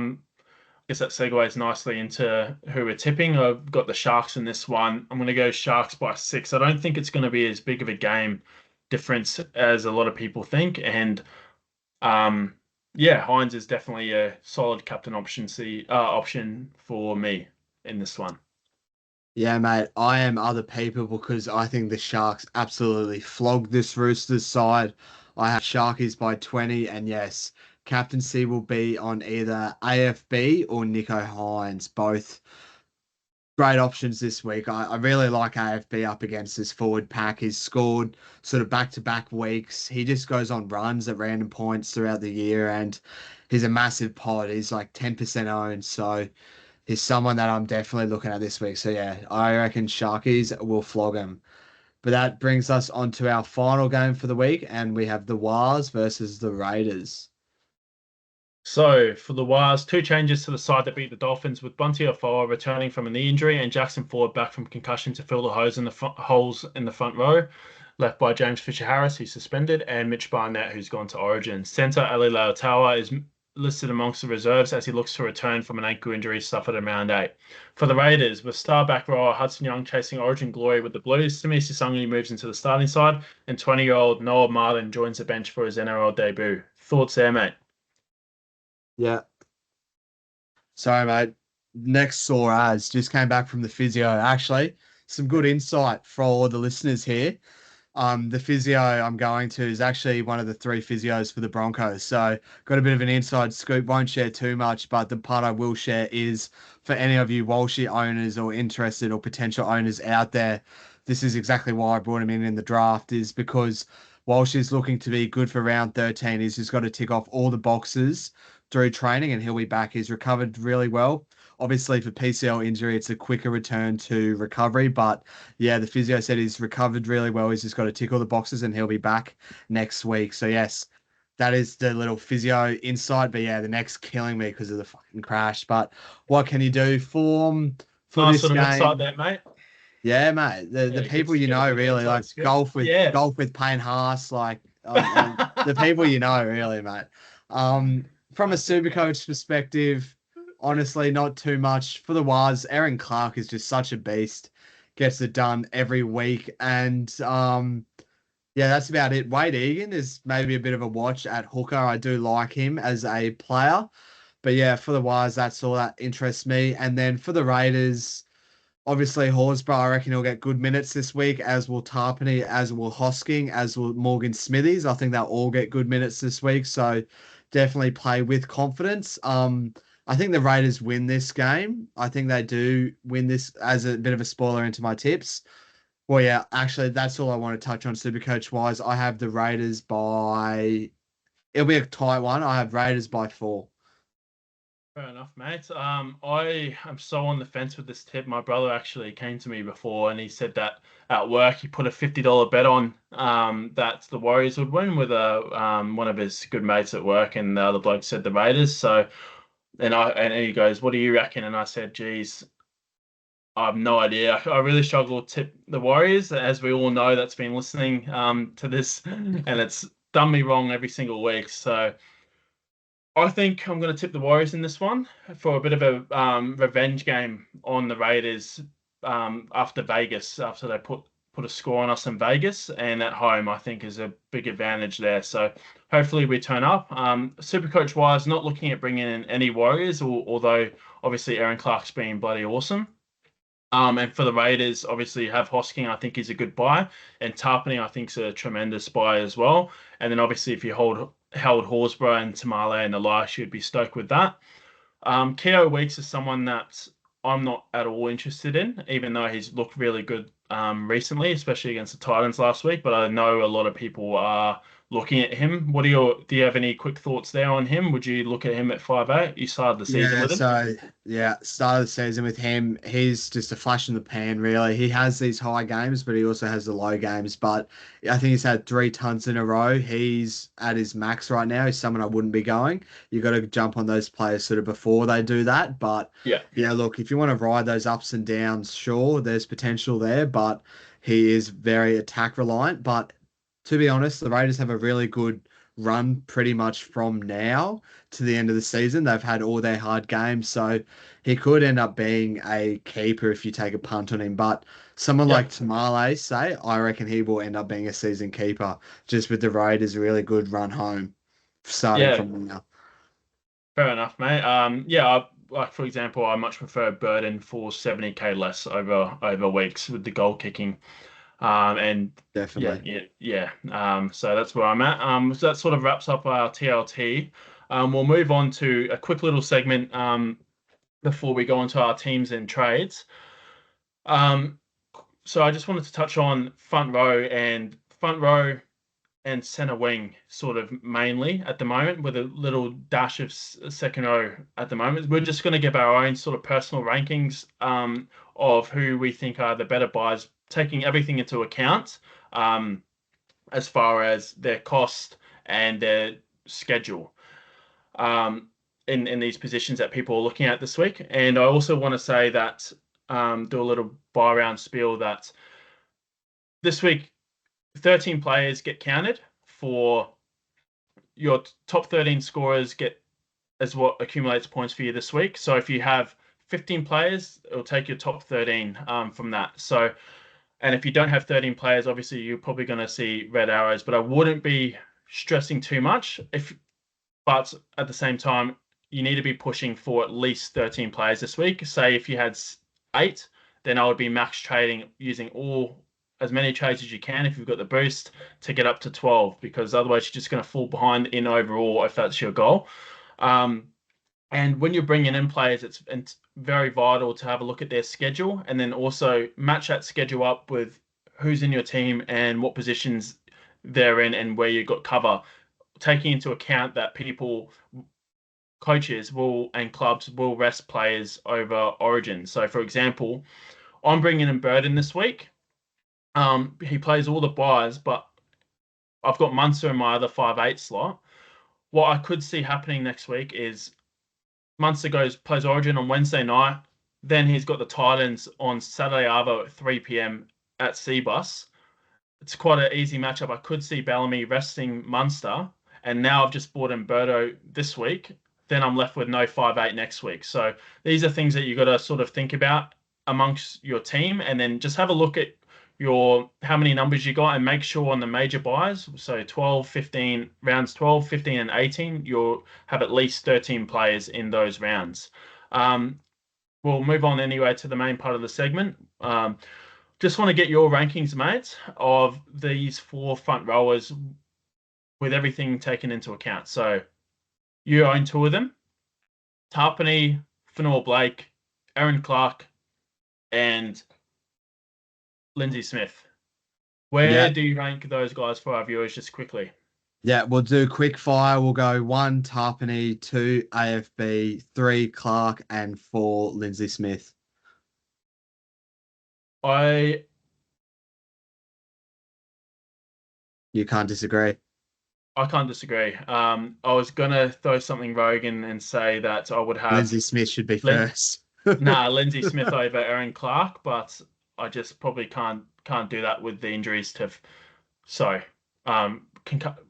guess that segues nicely into who we're tipping. I've got the Sharks in this one. I'm going to go Sharks by 6. I don't think it's going to be as big of a game difference as a lot of people think. And um, yeah, Hines is definitely a solid captain option for me in this one. Yeah, mate, I am other people because I think the Sharks absolutely flogged this Roosters side. I have Sharkies by 20, and yes, captaincy will be on either AFB or Nico Hines. Both great options this week. I really like AFB up against this forward pack. He's scored sort of back-to-back weeks. He just goes on runs at random points throughout the year, and he's a massive pod. He's like 10% owned, so he's someone that I'm definitely looking at this week. So yeah, I reckon Sharkies will flog him. But that brings us on to our final game for the week, and we have the Wars versus the Raiders. So for the Wires, two changes to the side that beat the Dolphins, with Bunty Afoa returning from a knee injury and Jackson Ford back from concussion to fill the holes in the front row, left by James Fisher-Harris, who's suspended, and Mitch Barnett, who's gone to Origin. Centre Ali Lautawa is listed amongst the reserves as he looks to return from an ankle injury suffered in round 8. For the Raiders, with star back rower Hudson Young chasing Origin glory with the Blues, Simi Sisangi moves into the starting side, and 20-year-old Noah Martin joins the bench for his NRL debut. Thoughts there, mate? Yeah. Sorry, mate. Next sore as just came back from the physio. Actually, some good insight for all the listeners here. The physio I'm going to is actually one of the 3 physios for the Broncos. So got a bit of an inside scoop. Won't share too much, but the part I will share is for any of you Walshy owners or interested or potential owners out there. This is exactly why I brought him in the draft, is because Walsh is looking to be good for round 13. He's just got to tick off all the boxes through training and he'll be back. He's recovered really well. Obviously, for PCL injury, it's a quicker return to recovery, but yeah, the physio said he's recovered really well. He's just got to tick all the boxes and he'll be back next week. So yes, that is the little physio insight. But yeah, the neck's killing me because of the fucking crash. But what can you do? Form for Nice this sort of insight game. there, mate. Yeah, mate. The Yeah, good people to you get a know bit of really inside like scoop. Yeah. golf with Payne Haas, like the people you know really, mate. From a super coach perspective, honestly, not too much for the Waz. Aaron Clark is just such a beast, gets it done every week, and yeah, that's about it. Wade Egan is maybe a bit of a watch at hooker. I do like him as a player, but yeah, for the Waz, that's all that interests me. And then for the Raiders. Obviously, Horsburgh, I reckon he'll get good minutes this week, as will Tarpany, as will Hosking, as will Morgan Smithies. I think they'll all get good minutes this week. So definitely play with confidence. I think the Raiders win this game. I think they do win this as a bit of a spoiler into my tips. Well, yeah, actually, that's all I want to touch on Supercoach wise. I have the Raiders by, it'll be a tight one. I have Raiders by 4. Fair enough, mate. I am so on the fence with this tip. My brother actually came to me before and he said that at work he put a $50 bet on that the Warriors would win with one of his good mates at work, and the other bloke said the Raiders. So and he goes, "What do you reckon?" And I said, "Geez, I have no idea. I really struggle to tip the Warriors, as we all know that's been listening to this, and it's done me wrong every single week. So I think I'm going to tip the Warriors in this one for a bit of a revenge game on the Raiders after Vegas, after they put a score on us in Vegas, and at home I think is a big advantage there. So hopefully we turn up. Supercoach wise, not looking at bringing in any Warriors, although obviously Aaron Clark's been bloody awesome. And for the Raiders, obviously you have Hosking, I think is a good buy, and Tarpany I think is a tremendous buy as well. And then obviously if you held Horsburgh and Tamale and Elias, you'd be stoked with that. Keogh Weeks is someone that I'm not at all interested in, even though he's looked really good recently, especially against the Titans last week. But I know a lot of people are looking at him. Do you have any quick thoughts there on him? Would you look at him at 5'8"? You started the season Yeah, with him. so yeah, start of the season with him, he's just a flash in the pan, really. He has these high games, but he also has the low games. But I think he's had 3 tons in a row. He's at his max right now. He's someone I wouldn't be going. You got to jump on those players sort of before they do that. But Yeah. yeah, look, if you want to ride those ups and downs, sure, there's potential there, but he is very attack reliant. But to be honest, the Raiders have a really good run pretty much from now to the end of the season. They've had all their hard games, so he could end up being a keeper if you take a punt on him. But someone Yep. like Tamale, say, I reckon he will end up being a season keeper just with the Raiders' really good run home starting Yeah. from now. Fair enough, mate. Yeah, like for example, I much prefer Burden for 70K less over weeks with the goal kicking. And yeah, Definitely. yeah, yeah. So that's where I'm at. So that sort of wraps up our TLT. We'll move on to a quick little segment before we go into our teams and trades. Um, so I just wanted to touch on front row and center wing sort of mainly at the moment, with a little dash of second row at the moment. We're just going to give our own sort of personal rankings of who we think are the better buys, taking everything into account as far as their cost and their schedule um, in these positions that people are looking at this week. And I also want to say that do a little buy round spiel that this week 13 players get counted for your top 13 scorers get as what accumulates points for you this week. So if you have 15 players, it'll take your top 13 from that. So, and if you don't have 13 players, obviously you're probably going to see red arrows, but I wouldn't be stressing too much. But at the same time, you need to be pushing for at least 13 players this week. Say if you had 8, then I would be max trading using as many trades as you can if you've got the boost to get up to 12, because otherwise you're just going to fall behind in overall if that's your goal. And when you're bringing in players, it's very vital to have a look at their schedule and then also match that schedule up with who's in your team and what positions they're in and where you've got cover, taking into account that coaches and clubs will rest players over Origin. So, for example, I'm bringing in Burden this week. He plays all the buys, but I've got Munster in my other 5'8" slot. What I could see happening next week is Munster plays Origin on Wednesday night. Then he's got the Titans on Saturday Arvo at 3 p.m. at Cbus. It's quite an easy matchup. I could see Bellamy resting Munster, and now I've just bought in Birdo this week. Then I'm left with no 5'8" next week. So these are things that you got to sort of think about amongst your team, and then just have a look at how many numbers you got and make sure on the major buys, so 12, 15 rounds, 12, 15 and 18, you'll have at least 13 players in those rounds. we'll move on anyway to the main part of the segment. Just want to get your rankings, mate, of these 4 front rowers with everything taken into account. So you own 2 of them: Tarpany, Fanor Blake, Aaron Clark, and Lindsay Smith. Where Yeah. do you rank those guys for our viewers, just quickly? Yeah, we'll do quick fire. We'll go 1 Tarpany, 2 AFB, 3 Clark, and 4 Lindsay Smith. I You can't disagree. I can't disagree. I was gonna throw something rogue and say that I would have Lindsay Smith should be Lin first. Lindsay Smith over Aaron Clark, but I just probably can't do that with the injuries to. So,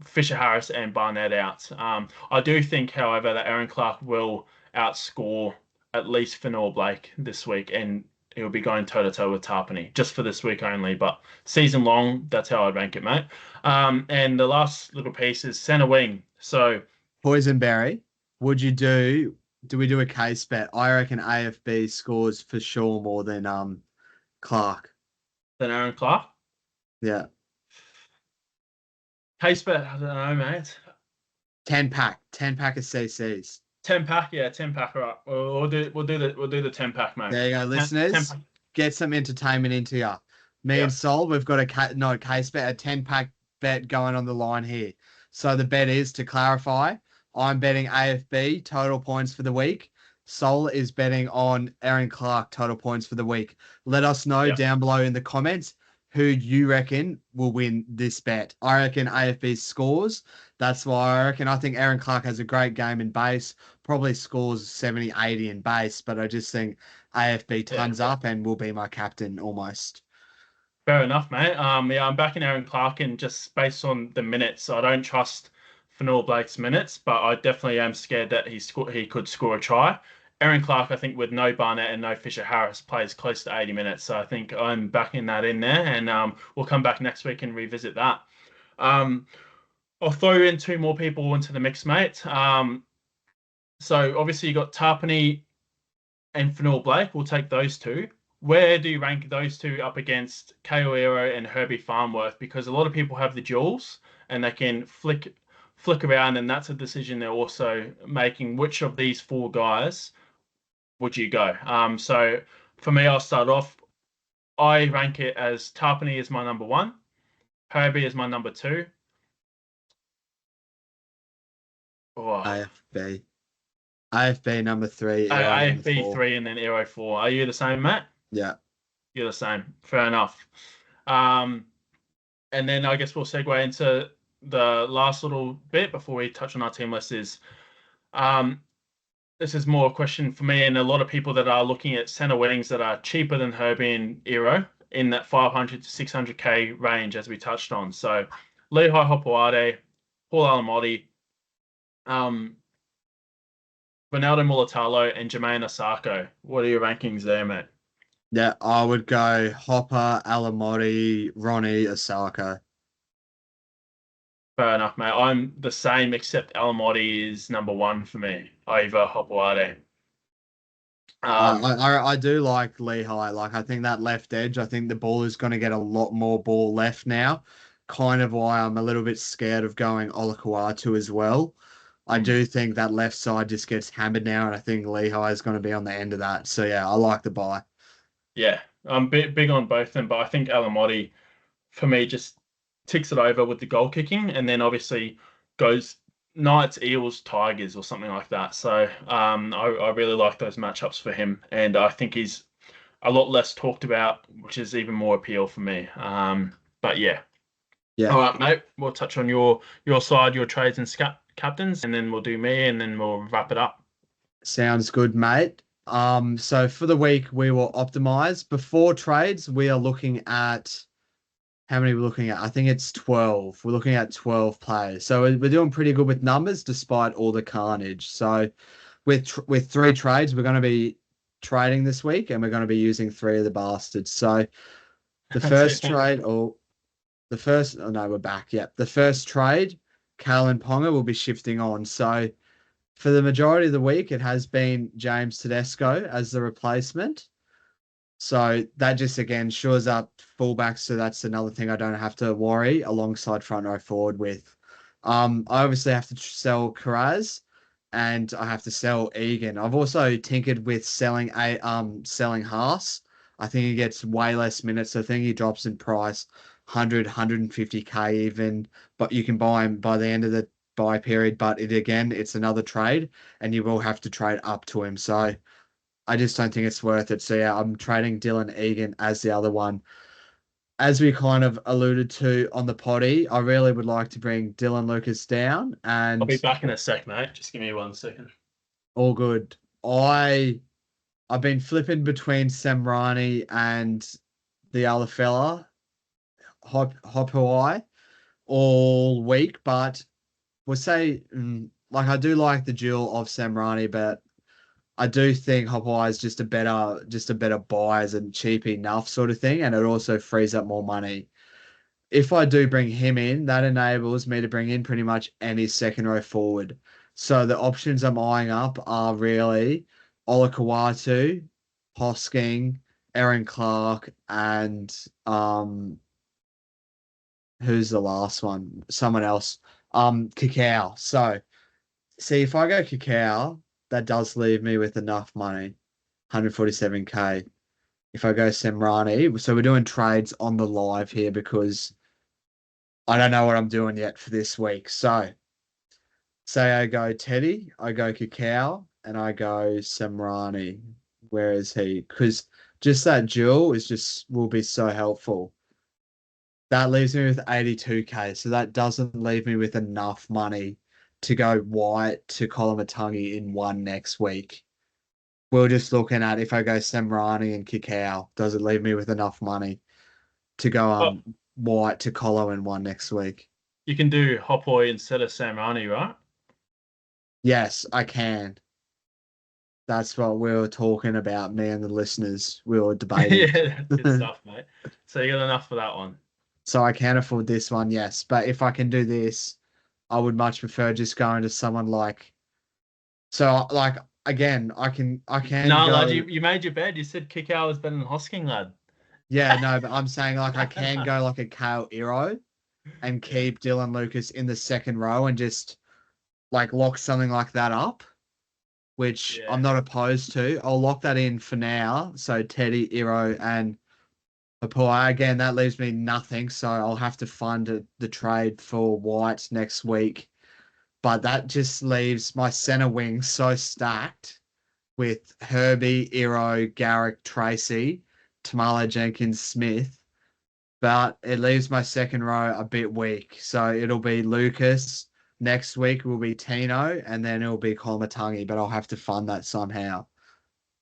Fisher Harris and Barnett out. I do think, however, that Aaron Clark will outscore at least Fanor Blake this week, and he'll be going toe to toe with Tarpany just for this week only. But season long, that's how I'd rank it, mate. And the last little piece is centre wing. So, Poisonberry, would you do we do a case bet? I reckon AFB scores for sure more than Clark. then Aaron Clark. Yeah. Case bet, I don't know, mate. 10 pack of CCs. 10 pack, yeah, 10 pack. All right, we'll do the 10 pack, mate. There you go, 10 listeners. pack. Get some entertainment into you. Me and Sol, we've got a case bet, a 10 pack bet going on the line here. So the bet is, to clarify, I'm betting AFB total points for the week. Sol is betting on Aaron Clark total points for the week. Let us know down below in the comments who you reckon will win this bet. I reckon AFB scores. That's why I think Aaron Clark has a great game in base, probably scores 70, 80 in base, but I just think AFB tons up and will be my captain almost. Fair enough, mate. Yeah, I'm backing Aaron Clark, and just based on the minutes, I don't trust Fanor Blake's minutes, but I definitely am scared that he could score a try. Aaron Clark, I think, with no Barnett and no Fisher Harris, plays close to 80 minutes, so I think I'm backing that in there, and we'll come back next week and revisit that. Um, I'll throw in 2 more people into the mix, mate. So obviously you got Tarpany and Fanor Blake. We'll take those 2. Where do you rank those 2 up against Kaoero and Herbie Farnworth? Because a lot of people have the duels and they can flick around, and that's a decision they're also making. Which of these 4 guys would you go? So for me, I'll start off. I rank it as Tarpany is my number 1, Herbie is my number 2. Oh, AFB number 3. AFB 3, and then Aero 4. Are you the same, Matt? Yeah. You're the same. Fair enough. And then I guess we'll segue into the last little bit before we touch on our team list. This is more a question for me and a lot of people that are looking at centre wings that are cheaper than Herbie and Aero in that 500 to 600k range, as we touched on. So Lehigh Hopoate, Paul Alamotti, Ronaldo Mulatalo, and Jermaine Osako. What are your rankings there, mate? Yeah, I would go Hopper, Alamotti, Ronnie, Osako. Fair enough, mate. I'm the same, except Alamotti is number 1 for me over Hopoate. I do like Lehigh. Like, I think that left edge, I think the ball is going to get a lot more ball left now. Kind of why I'm a little bit scared of going Olakuatu as well. I do think that left side just gets hammered now, and I think Lehigh is going to be on the end of that. So, yeah, I like the buy. Yeah, I'm big on both of them, but I think Alamotti, for me, just ticks it over with the goal kicking, and then obviously goes Knights, Eels, Tigers, or something like that. So I really like those matchups for him, and I think he's a lot less talked about, which is even more appeal for me. But yeah. All right, mate. We'll touch on your side, your trades and captains, and then we'll do me, and then we'll wrap it up. Sounds good, mate. So for the week, we will optimize. Before trades, we are looking at how many we're looking at. I think it's 12. We're looking at 12 players. So we're doing pretty good with numbers despite all the carnage. So with 3 trades, we're going to be trading this week, and we're going to be using 3 of the bastards. So the first trade, we're back. Yeah. The first trade, Cal and Ponga will be shifting on. So for the majority of the week, it has been James Tedesco as the replacement. So that just again shores up fullbacks. So that's another thing I don't have to worry alongside front row forward with. I obviously have to sell Karaz and I have to sell Egan. I've also tinkered with selling Haas. I think he gets way less minutes. I think he drops in price 100, 150k even, but you can buy him by the end of the buy period. But it's another trade and you will have to trade up to him. So I just don't think it's worth it. So yeah, I'm trading Dylan Egan as the other one. As we kind of alluded to on the potty, I really would like to bring Dylan Lucas down I'll be and back in a sec, mate. Just give me 1 second. all good. I've been flipping between Semrani and the other fella, Hop Hawaii, all week, but we'll say like I do like the duel of Semrani, but I do think Hopeye is just a better buy as a cheap enough sort of thing, and it also frees up more money. If I do bring him in, that enables me to bring in pretty much any second row forward. So the options I'm eyeing up are really Olakawatu, Hosking, Aaron Clark, and who's the last one? Someone else. Cacao. So see if I go Cacao, that does leave me with enough money. 147k. If I go Semrani, so we're doing trades on the live here because I don't know what I'm doing yet for this week. So say I go Teddy, I go Cacao, and I go Semrani. Where is he? Because just that duel will be so helpful. That leaves me with 82k. So that doesn't leave me with enough money to go White to Colamatungi in one next week. We're just looking at if I go Semrani and Cacao, does it leave me with enough money to go Oh, White to Colo in one next week? you can do Hopoi instead of Samrani, right? Yes, I can. That's what we were talking about, me and the listeners. We were debating. Yeah, good stuff, mate. So you got enough for that one. So I can afford this one, yes. But if I can do this, I would much prefer just going to someone like like again, I can No, lad, go. you made your bed. You said Kikau was better than Hosking, lad. Yeah, no, but I'm saying like I can go like a Kale Iro and Yeah, keep Dylan Lucas in the second row and just like lock something like that up, which yeah. I'm not opposed to. I'll lock that in for now. So Teddy, Iro, and Papua. Again, that leaves me nothing. So I'll have to fund the trade for White next week. But that just leaves my center wing so stacked with Herbie, Iro, Garrick, Tracy, Tamala Jenkins, Smith. But it leaves my second row a bit weak. So it'll be Lucas. Next week will be Tino, and then it'll be Colmatungi, but I'll have to fund that somehow.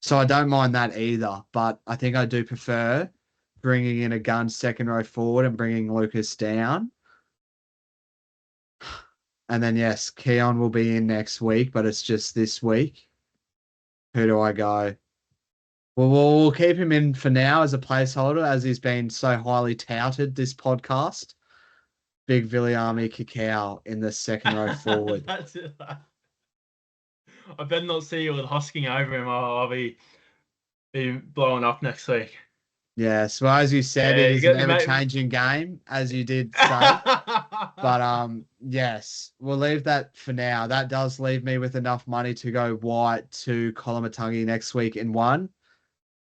So I don't mind that either, but I think I do prefer bringing in a gun second row forward and bringing Lucas down. And then, yes, Keon will be in next week, but it's just this week. Who do I go? Well, we'll keep him in for now as a placeholder, as he's been so highly touted this podcast. Big Viliami Cacao in the second row forward. That's it, lad. I better not see you with Hosking over him. I'll be blowing up next week. Yes, well, as you said, Yeah, it you is an got ever-changing game, as you did say. But yes, we'll leave that for now. That does leave me with enough money to go White to Colamatungi next week in one.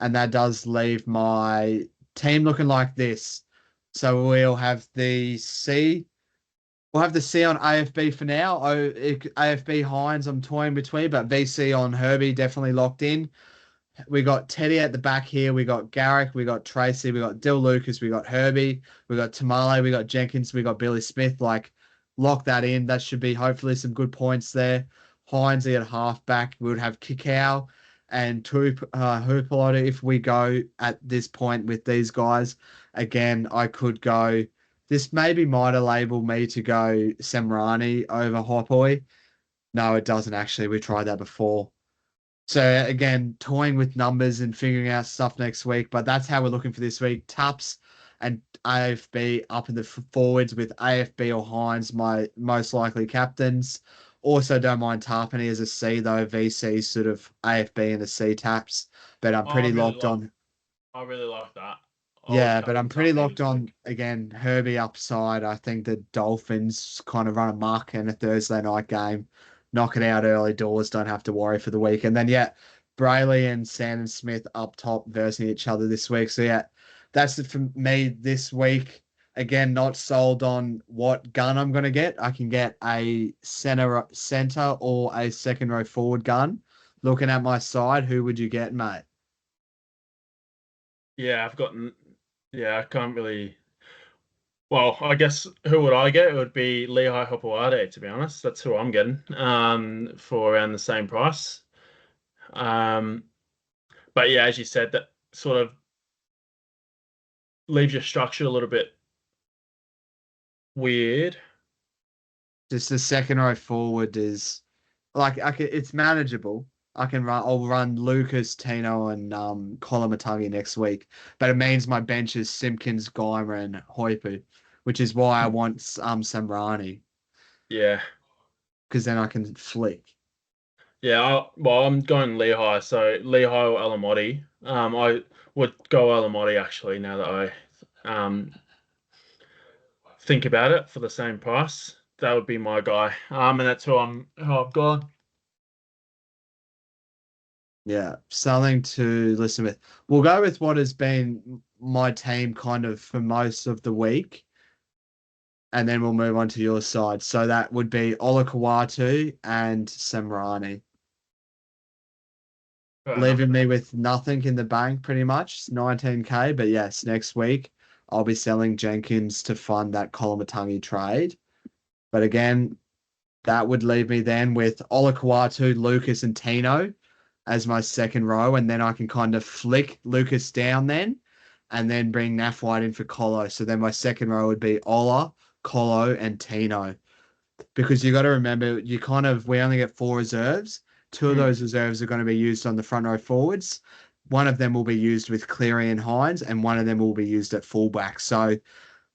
And that does leave my team looking like this. So we'll have the C on AFB for now. AFB Hines, I'm toying between, but VC on Herbie definitely locked in. We got Teddy at the back here. We got Garrick. We got Tracy. We got Dill Lucas. We got Herbie. We got Tamale. We got Jenkins. We got Billy Smith. Like, lock that in. That should be hopefully some good points there. Hines at halfback. We would have Kickow and Hoopalotta if we go at this point with these guys. Again, I could go. This maybe might have labeled me to go Semrani over Hopoi. No, it doesn't actually. We tried that before. So again, toying with numbers and figuring out stuff next week, but that's how we're looking for this week. Tups and AFB up in the forwards with AFB or Hines, my most likely captains, Also, don't mind Tarpany as a C though. VC sort of AFB and the C taps, but I'm I pretty really locked like on. I really like that. I would Yeah, but I'm captain pretty locked Tuppy. on again. Herbie upside. I think the Dolphins kind of run amok in a Thursday night game, knock it out early doors. Don't have to worry for the week. And then yeah, Brayley and Sandon Smith up top versing each other this week. So yeah, that's it for me this week. Again, not sold on what gun I'm gonna get. I can get a center or a second row forward gun. Looking at my side, who would you get, mate? Yeah, I've gotten. Yeah, I can't really. Well, I guess who would I get? It would be Lehigh Hopewade, to be honest. That's who I'm getting. For around the same price. Um, but yeah, as you said, that sort of leaves your structure a little bit weird. Just the second row forward is like it's manageable. I can run. I'll run Lucas, Tino, and Colin Matangi next week. But it means my bench is Simpkins, Geimer, and Hoipu, which is why I want Samrani Yeah. because then I can flick. Yeah, well, I'm going Lehigh, so Lehigh or Alamotti. I would go Alamotti actually now that I think about it for the same price. That would be my guy. And that's who I've gone. Yeah, something to listen with. We'll go with what has been my team kind of for most of the week, and then we'll move on to your side. So that would be Olakawatu and Samrani. Fair enough, Leaving me mate. with nothing in the bank pretty much, 19K. But yes, next week I'll be selling Jenkins to fund that Kolomatangi trade. But again, that would leave me then with Olakawatu, Lucas, and Tino as my second row. And then I can kind of flick Lucas down then and then bring Naf White in for Colo. So then my second row would be Ola, Colo, and Tino because you got to remember we only get four reserves. Two of Hmm. those reserves are going to be used on the front row forwards. One of them will be used with Cleary and Hines, and one of them will be used at fullback. So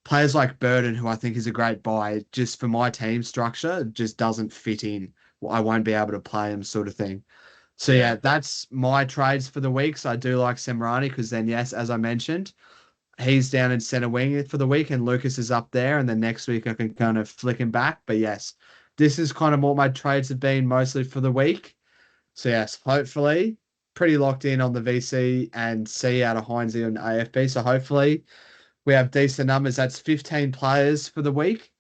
players like Burden, who I think is a great buy, just for my team structure, just doesn't fit in. I won't be able to play him, sort of thing. So Yeah. yeah, that's my trades for the week. So I do like Semrani because then yes, as I mentioned, he's down in center wing for the week, and Lucas is up there. And then next week I can kind of flick him back. But yes, this is kind of what my trades have been mostly for the week. So yes, hopefully pretty locked in on the VC and C out of Heinze and AFB. So hopefully we have decent numbers. That's 15 players for the week,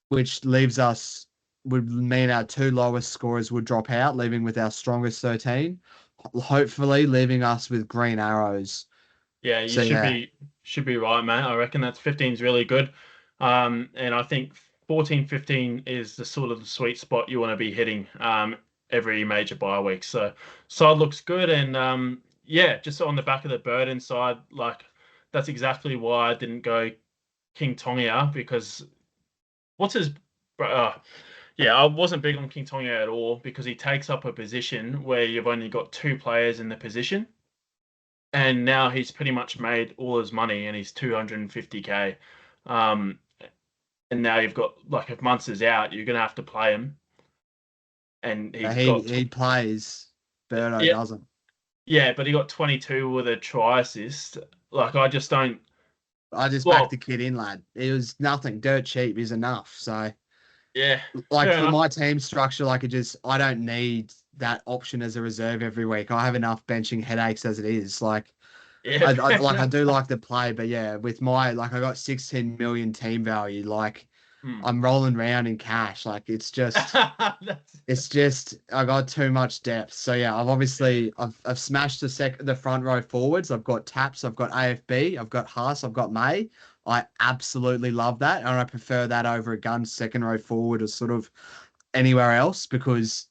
which leaves us would mean our two lowest scorers would drop out, leaving with our strongest 13. Hopefully leaving us with green arrows. Yeah, you So yeah, should be right, mate. I reckon that's 15 is really good. And I think 14, 15 is the sort of the sweet spot you want to be hitting every major bye week. So side looks good, and yeah, just on the back of the Burden side, like that's exactly why I didn't go King Tongia because what's his yeah, I wasn't big on King Tongia at all because he takes up a position where you've only got two players in the position. And now he's pretty much made all his money and he's 250K. Um, and now you've got like if Munce is out, you're gonna have to play him. And he's he got he plays. Birdo yeah, doesn't. yeah, but he got 22 with a try assist. Like I just don't. I just backed the Well, kid in, lad. It was nothing. Dirt cheap is enough. So yeah, like fair for enough. my team structure, I don't need that option as a reserve every week. I have enough benching headaches as it is. Like Yeah, fair I enough. do like the play, but yeah, with my I got 16 million team value. Like Hmm. I'm rolling around in cash. Like That's it's just I got too much depth. So yeah, yeah, I've smashed the front row forwards. I've got Taps, I've got AFB, I've got Haas, I've got May. I absolutely love that, and I prefer that over a gun second row forward or sort of anywhere else because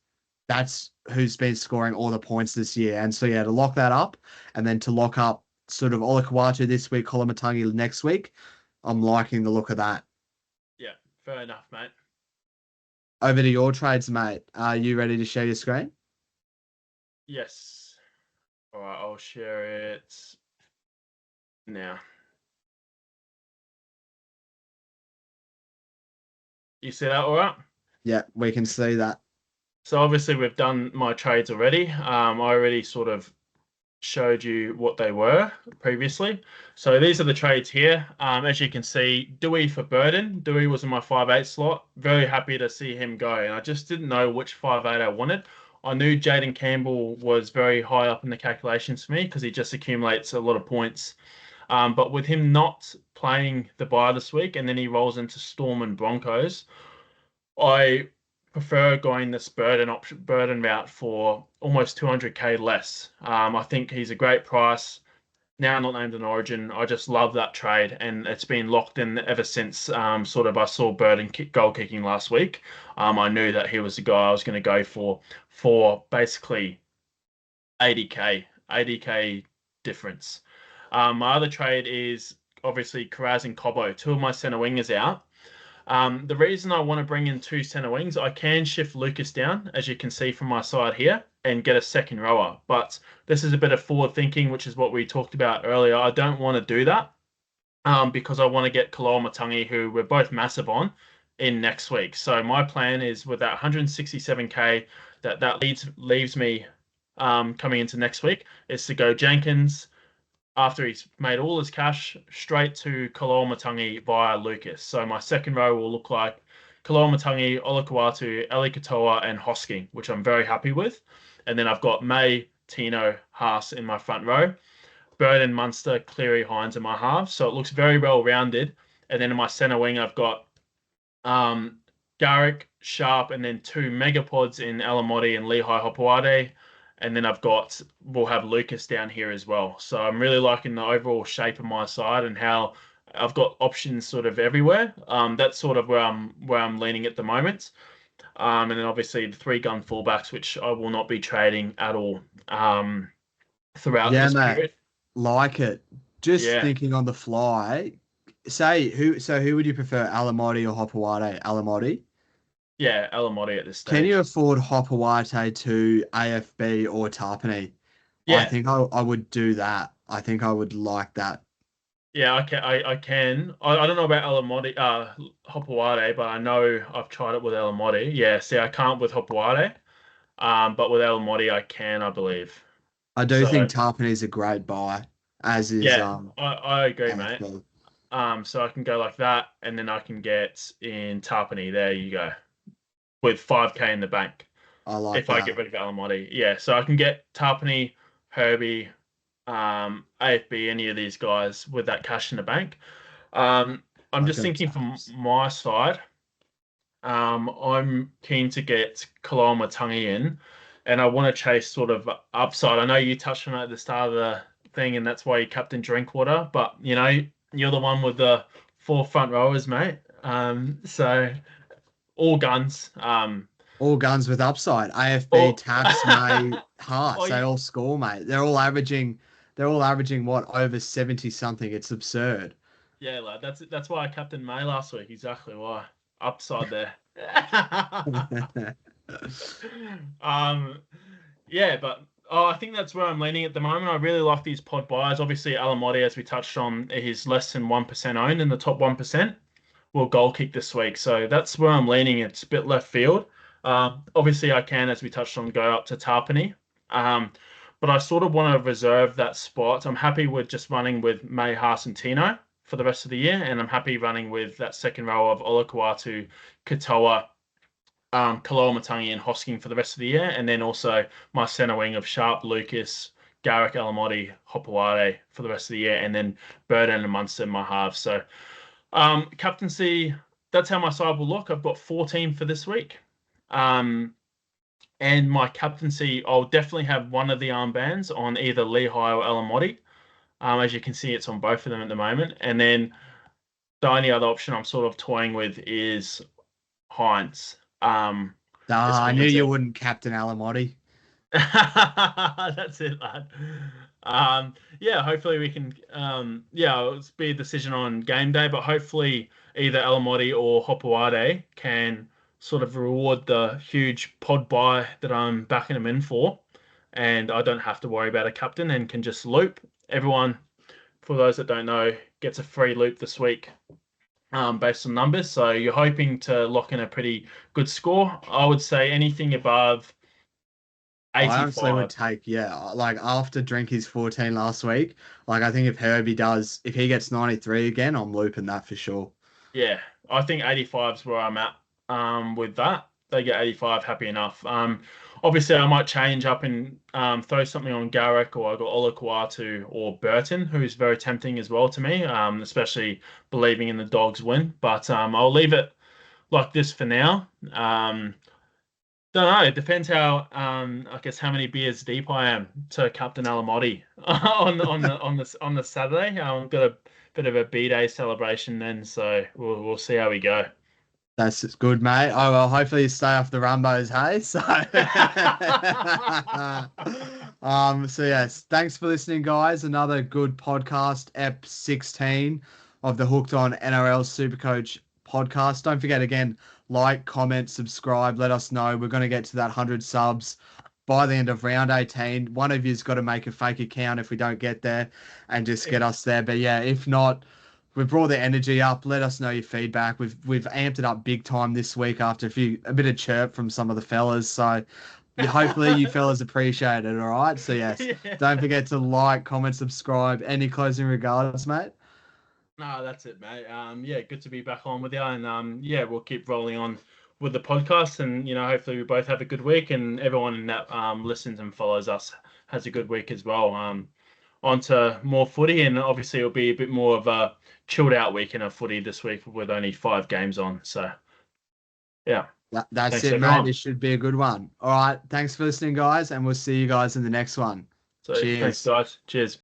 that's who's been scoring all the points this year. And so yeah, to lock that up and then to lock up sort of Olakawatu this week, Kolomatangi next week, I'm liking the look of that. yeah, fair enough, mate. Over to your trades, mate. Are you ready to share your screen? Yes. All right, I'll share it now. You see that all right? Yeah, we can see that. So obviously we've done my trades already. I already sort of showed you what they were previously. So these are the trades here. As you can see, Dewey for Burden. Dewey was in my 5'8" slot. Very happy to see him go. And I just didn't know which 5'8" I wanted. I knew Jaden Campbell was very high up in the calculations for me because he just accumulates a lot of points. But with him not playing the bye this week and then he rolls into Storm and Broncos, I prefer going this burden route for almost 200k less. I think he's a great price. Now not named in Origin, I just love that trade, and it's been locked in ever since. Sort of I saw Burden goal kicking last week. I knew that he was the guy I was going to go for basically 80k difference. My other trade is obviously Karaz and Cobbo. Two of my centre wingers out. The reason I want to bring in two centre wings, I can shift Lucas down, as you can see from my side here, and get a second rower. But this is a bit of forward thinking, which is what we talked about earlier. I don't want to do that because I want to get Kaloa Matangi, who we're both massive on, in next week. So my plan is with that 167k that leaves me coming into next week is to go Jenkins, after he's made all his cash, straight to Kaloa Matangi via Lucas. So my second row will look like Kaloa Matangi, Olakau'atu, Eli Katoa, and Hosking, which I'm very happy with. And then I've got May, Tino, Haas in my front row, Burden, Munster, Cleary, Hines in my halves. So it looks very well rounded. And then in my centre wing, I've got um, Garrick, Sharp, and then two megapods in Alamotti and Lehigh Hopewade. And then we'll have Lucas down here as well. So I'm really liking the overall shape of my side and how I've got options sort of everywhere. That's sort of where I'm leaning at the moment. And then obviously the three gun fullbacks, which I will not be trading at all throughout Yeah, this mate. period. Like it. Just Yeah, thinking on the fly. So who would you prefer, Alamotti or Hopewade? Alamotti. yeah, Alamotti at this Can you stage. afford Hopewade to AFB or Tarpany? I Yeah, think I would do that. I think I would like that. yeah, I can. I can. I don't know about Alamotti, Hopewade, but I know I've tried it with Alamotti. Yeah, see, I can't with Hopewade, but with Alamotti, I can, I believe. I do So think Tarpany is a great buy, as is yeah, I agree, mate. AFB. So I can go like that, and then I can get in Tarpany. There you go, with 5k in the bank I like if I get that. rid of Alamotti. Yeah, so I can get Tarpany, Herbie, AFB, any of these guys with that cash in the bank. I'm Like just them thinking from taps. my side. I'm keen to get Kalama Tangi in, and I want to chase sort of upside. I know you touched on it at the start of the thing, and that's why you captain Drinkwater, but you're the one with the four front rowers, mate. So all guns. All guns with upside. AFB, All, Taps, May, Hearts. oh, They all score, mate. They're all averaging what, over 70 something. It's absurd. yeah, lad. That's why I captained May last week. Exactly why. Upside there. Um, yeah, but I think that's where I'm leaning at the moment. I really like these pod buys. Obviously, Alamotti, as we touched on, he's less than 1% owned in the top 1%. Will goal kick this week, so that's where I'm leaning. It's a bit left field. Obviously, I can, as we touched on, go up to Tarpany. Um, but I sort of want to reserve that spot. I'm happy with just running with May, Haas, and Tino for the rest of the year, and I'm happy running with that second row of Olakau'atu, Katoa, Kaloa Matangi and Hosking for the rest of the year, and then also my centre wing of Sharp, Lucas, Garrick, Alamotti, Hopewade for the rest of the year, and then Burden and Munster in my halves. So captaincy, that's how my side will look. I've got 14 for this week. And my captaincy, I'll definitely have one of the armbands on either Lehigh or Alamotti. As you can see, it's on both of them at the moment. And then the only other option I'm sort of toying with is Hines. Just Ah, I knew keen you to. wouldn't captain Alamotti. That's it, lad. Yeah, hopefully we can. Yeah, it'll be a decision on game day, but hopefully either Alamotti or Hopewade can sort of reward the huge pod buy that I'm backing them in for, and I don't have to worry about a captain and can just loop. Everyone, for those that don't know, gets a free loop this week. based on numbers. So you're hoping to lock in a pretty good score. I would say anything above I honestly would 85. take, yeah, like after Drinky's 14 last week, like I think if he gets 93 again, I'm looping that for sure. Yeah, I think 85 is where I'm at with that. They get 85, happy enough. Obviously, I might change up and throw something on Garrick, or I got Olakuatu or Burton, who's very tempting as well to me, especially believing in the Dogs win. But I'll leave it like this for now. Don't know. It depends how I guess how many beers deep I am to Captain Alamotti on the Saturday. Got a bit of a B-day celebration then, so we'll see how we go. That's good, mate. Oh well, hopefully you stay off the Rumbos, hey? So so yes, thanks for listening, guys. Another good podcast, ep 16 of the Hooked on NRL SuperCoach podcast. Don't forget again, like, comment, subscribe, let us know. We're gonna get to that 100 subs by the end of round 18. One of you's got to make a fake account if we don't get there and just get us there. But yeah, if not, we've brought the energy up. Let us know your feedback. We've amped it up big time this week after a bit of chirp from some of the fellas. So hopefully you fellas appreciate it. All right. So yes, Yeah. don't forget to like, comment, subscribe. Any closing regards, mate? No, that's it, mate. Yeah, good to be back on with you, and yeah, we'll keep rolling on with the podcast, and hopefully we both have a good week, and everyone that listens and follows us has a good week as well. On to more footy, and obviously it'll be a bit more of a chilled out weekend of footy this week with only 5 games on. So yeah, That's thanks it, mate. everyone. This should be a good one. All right. Thanks for listening, guys, and we'll see you guys in the next one. So thanks Cheers. guys. Cheers.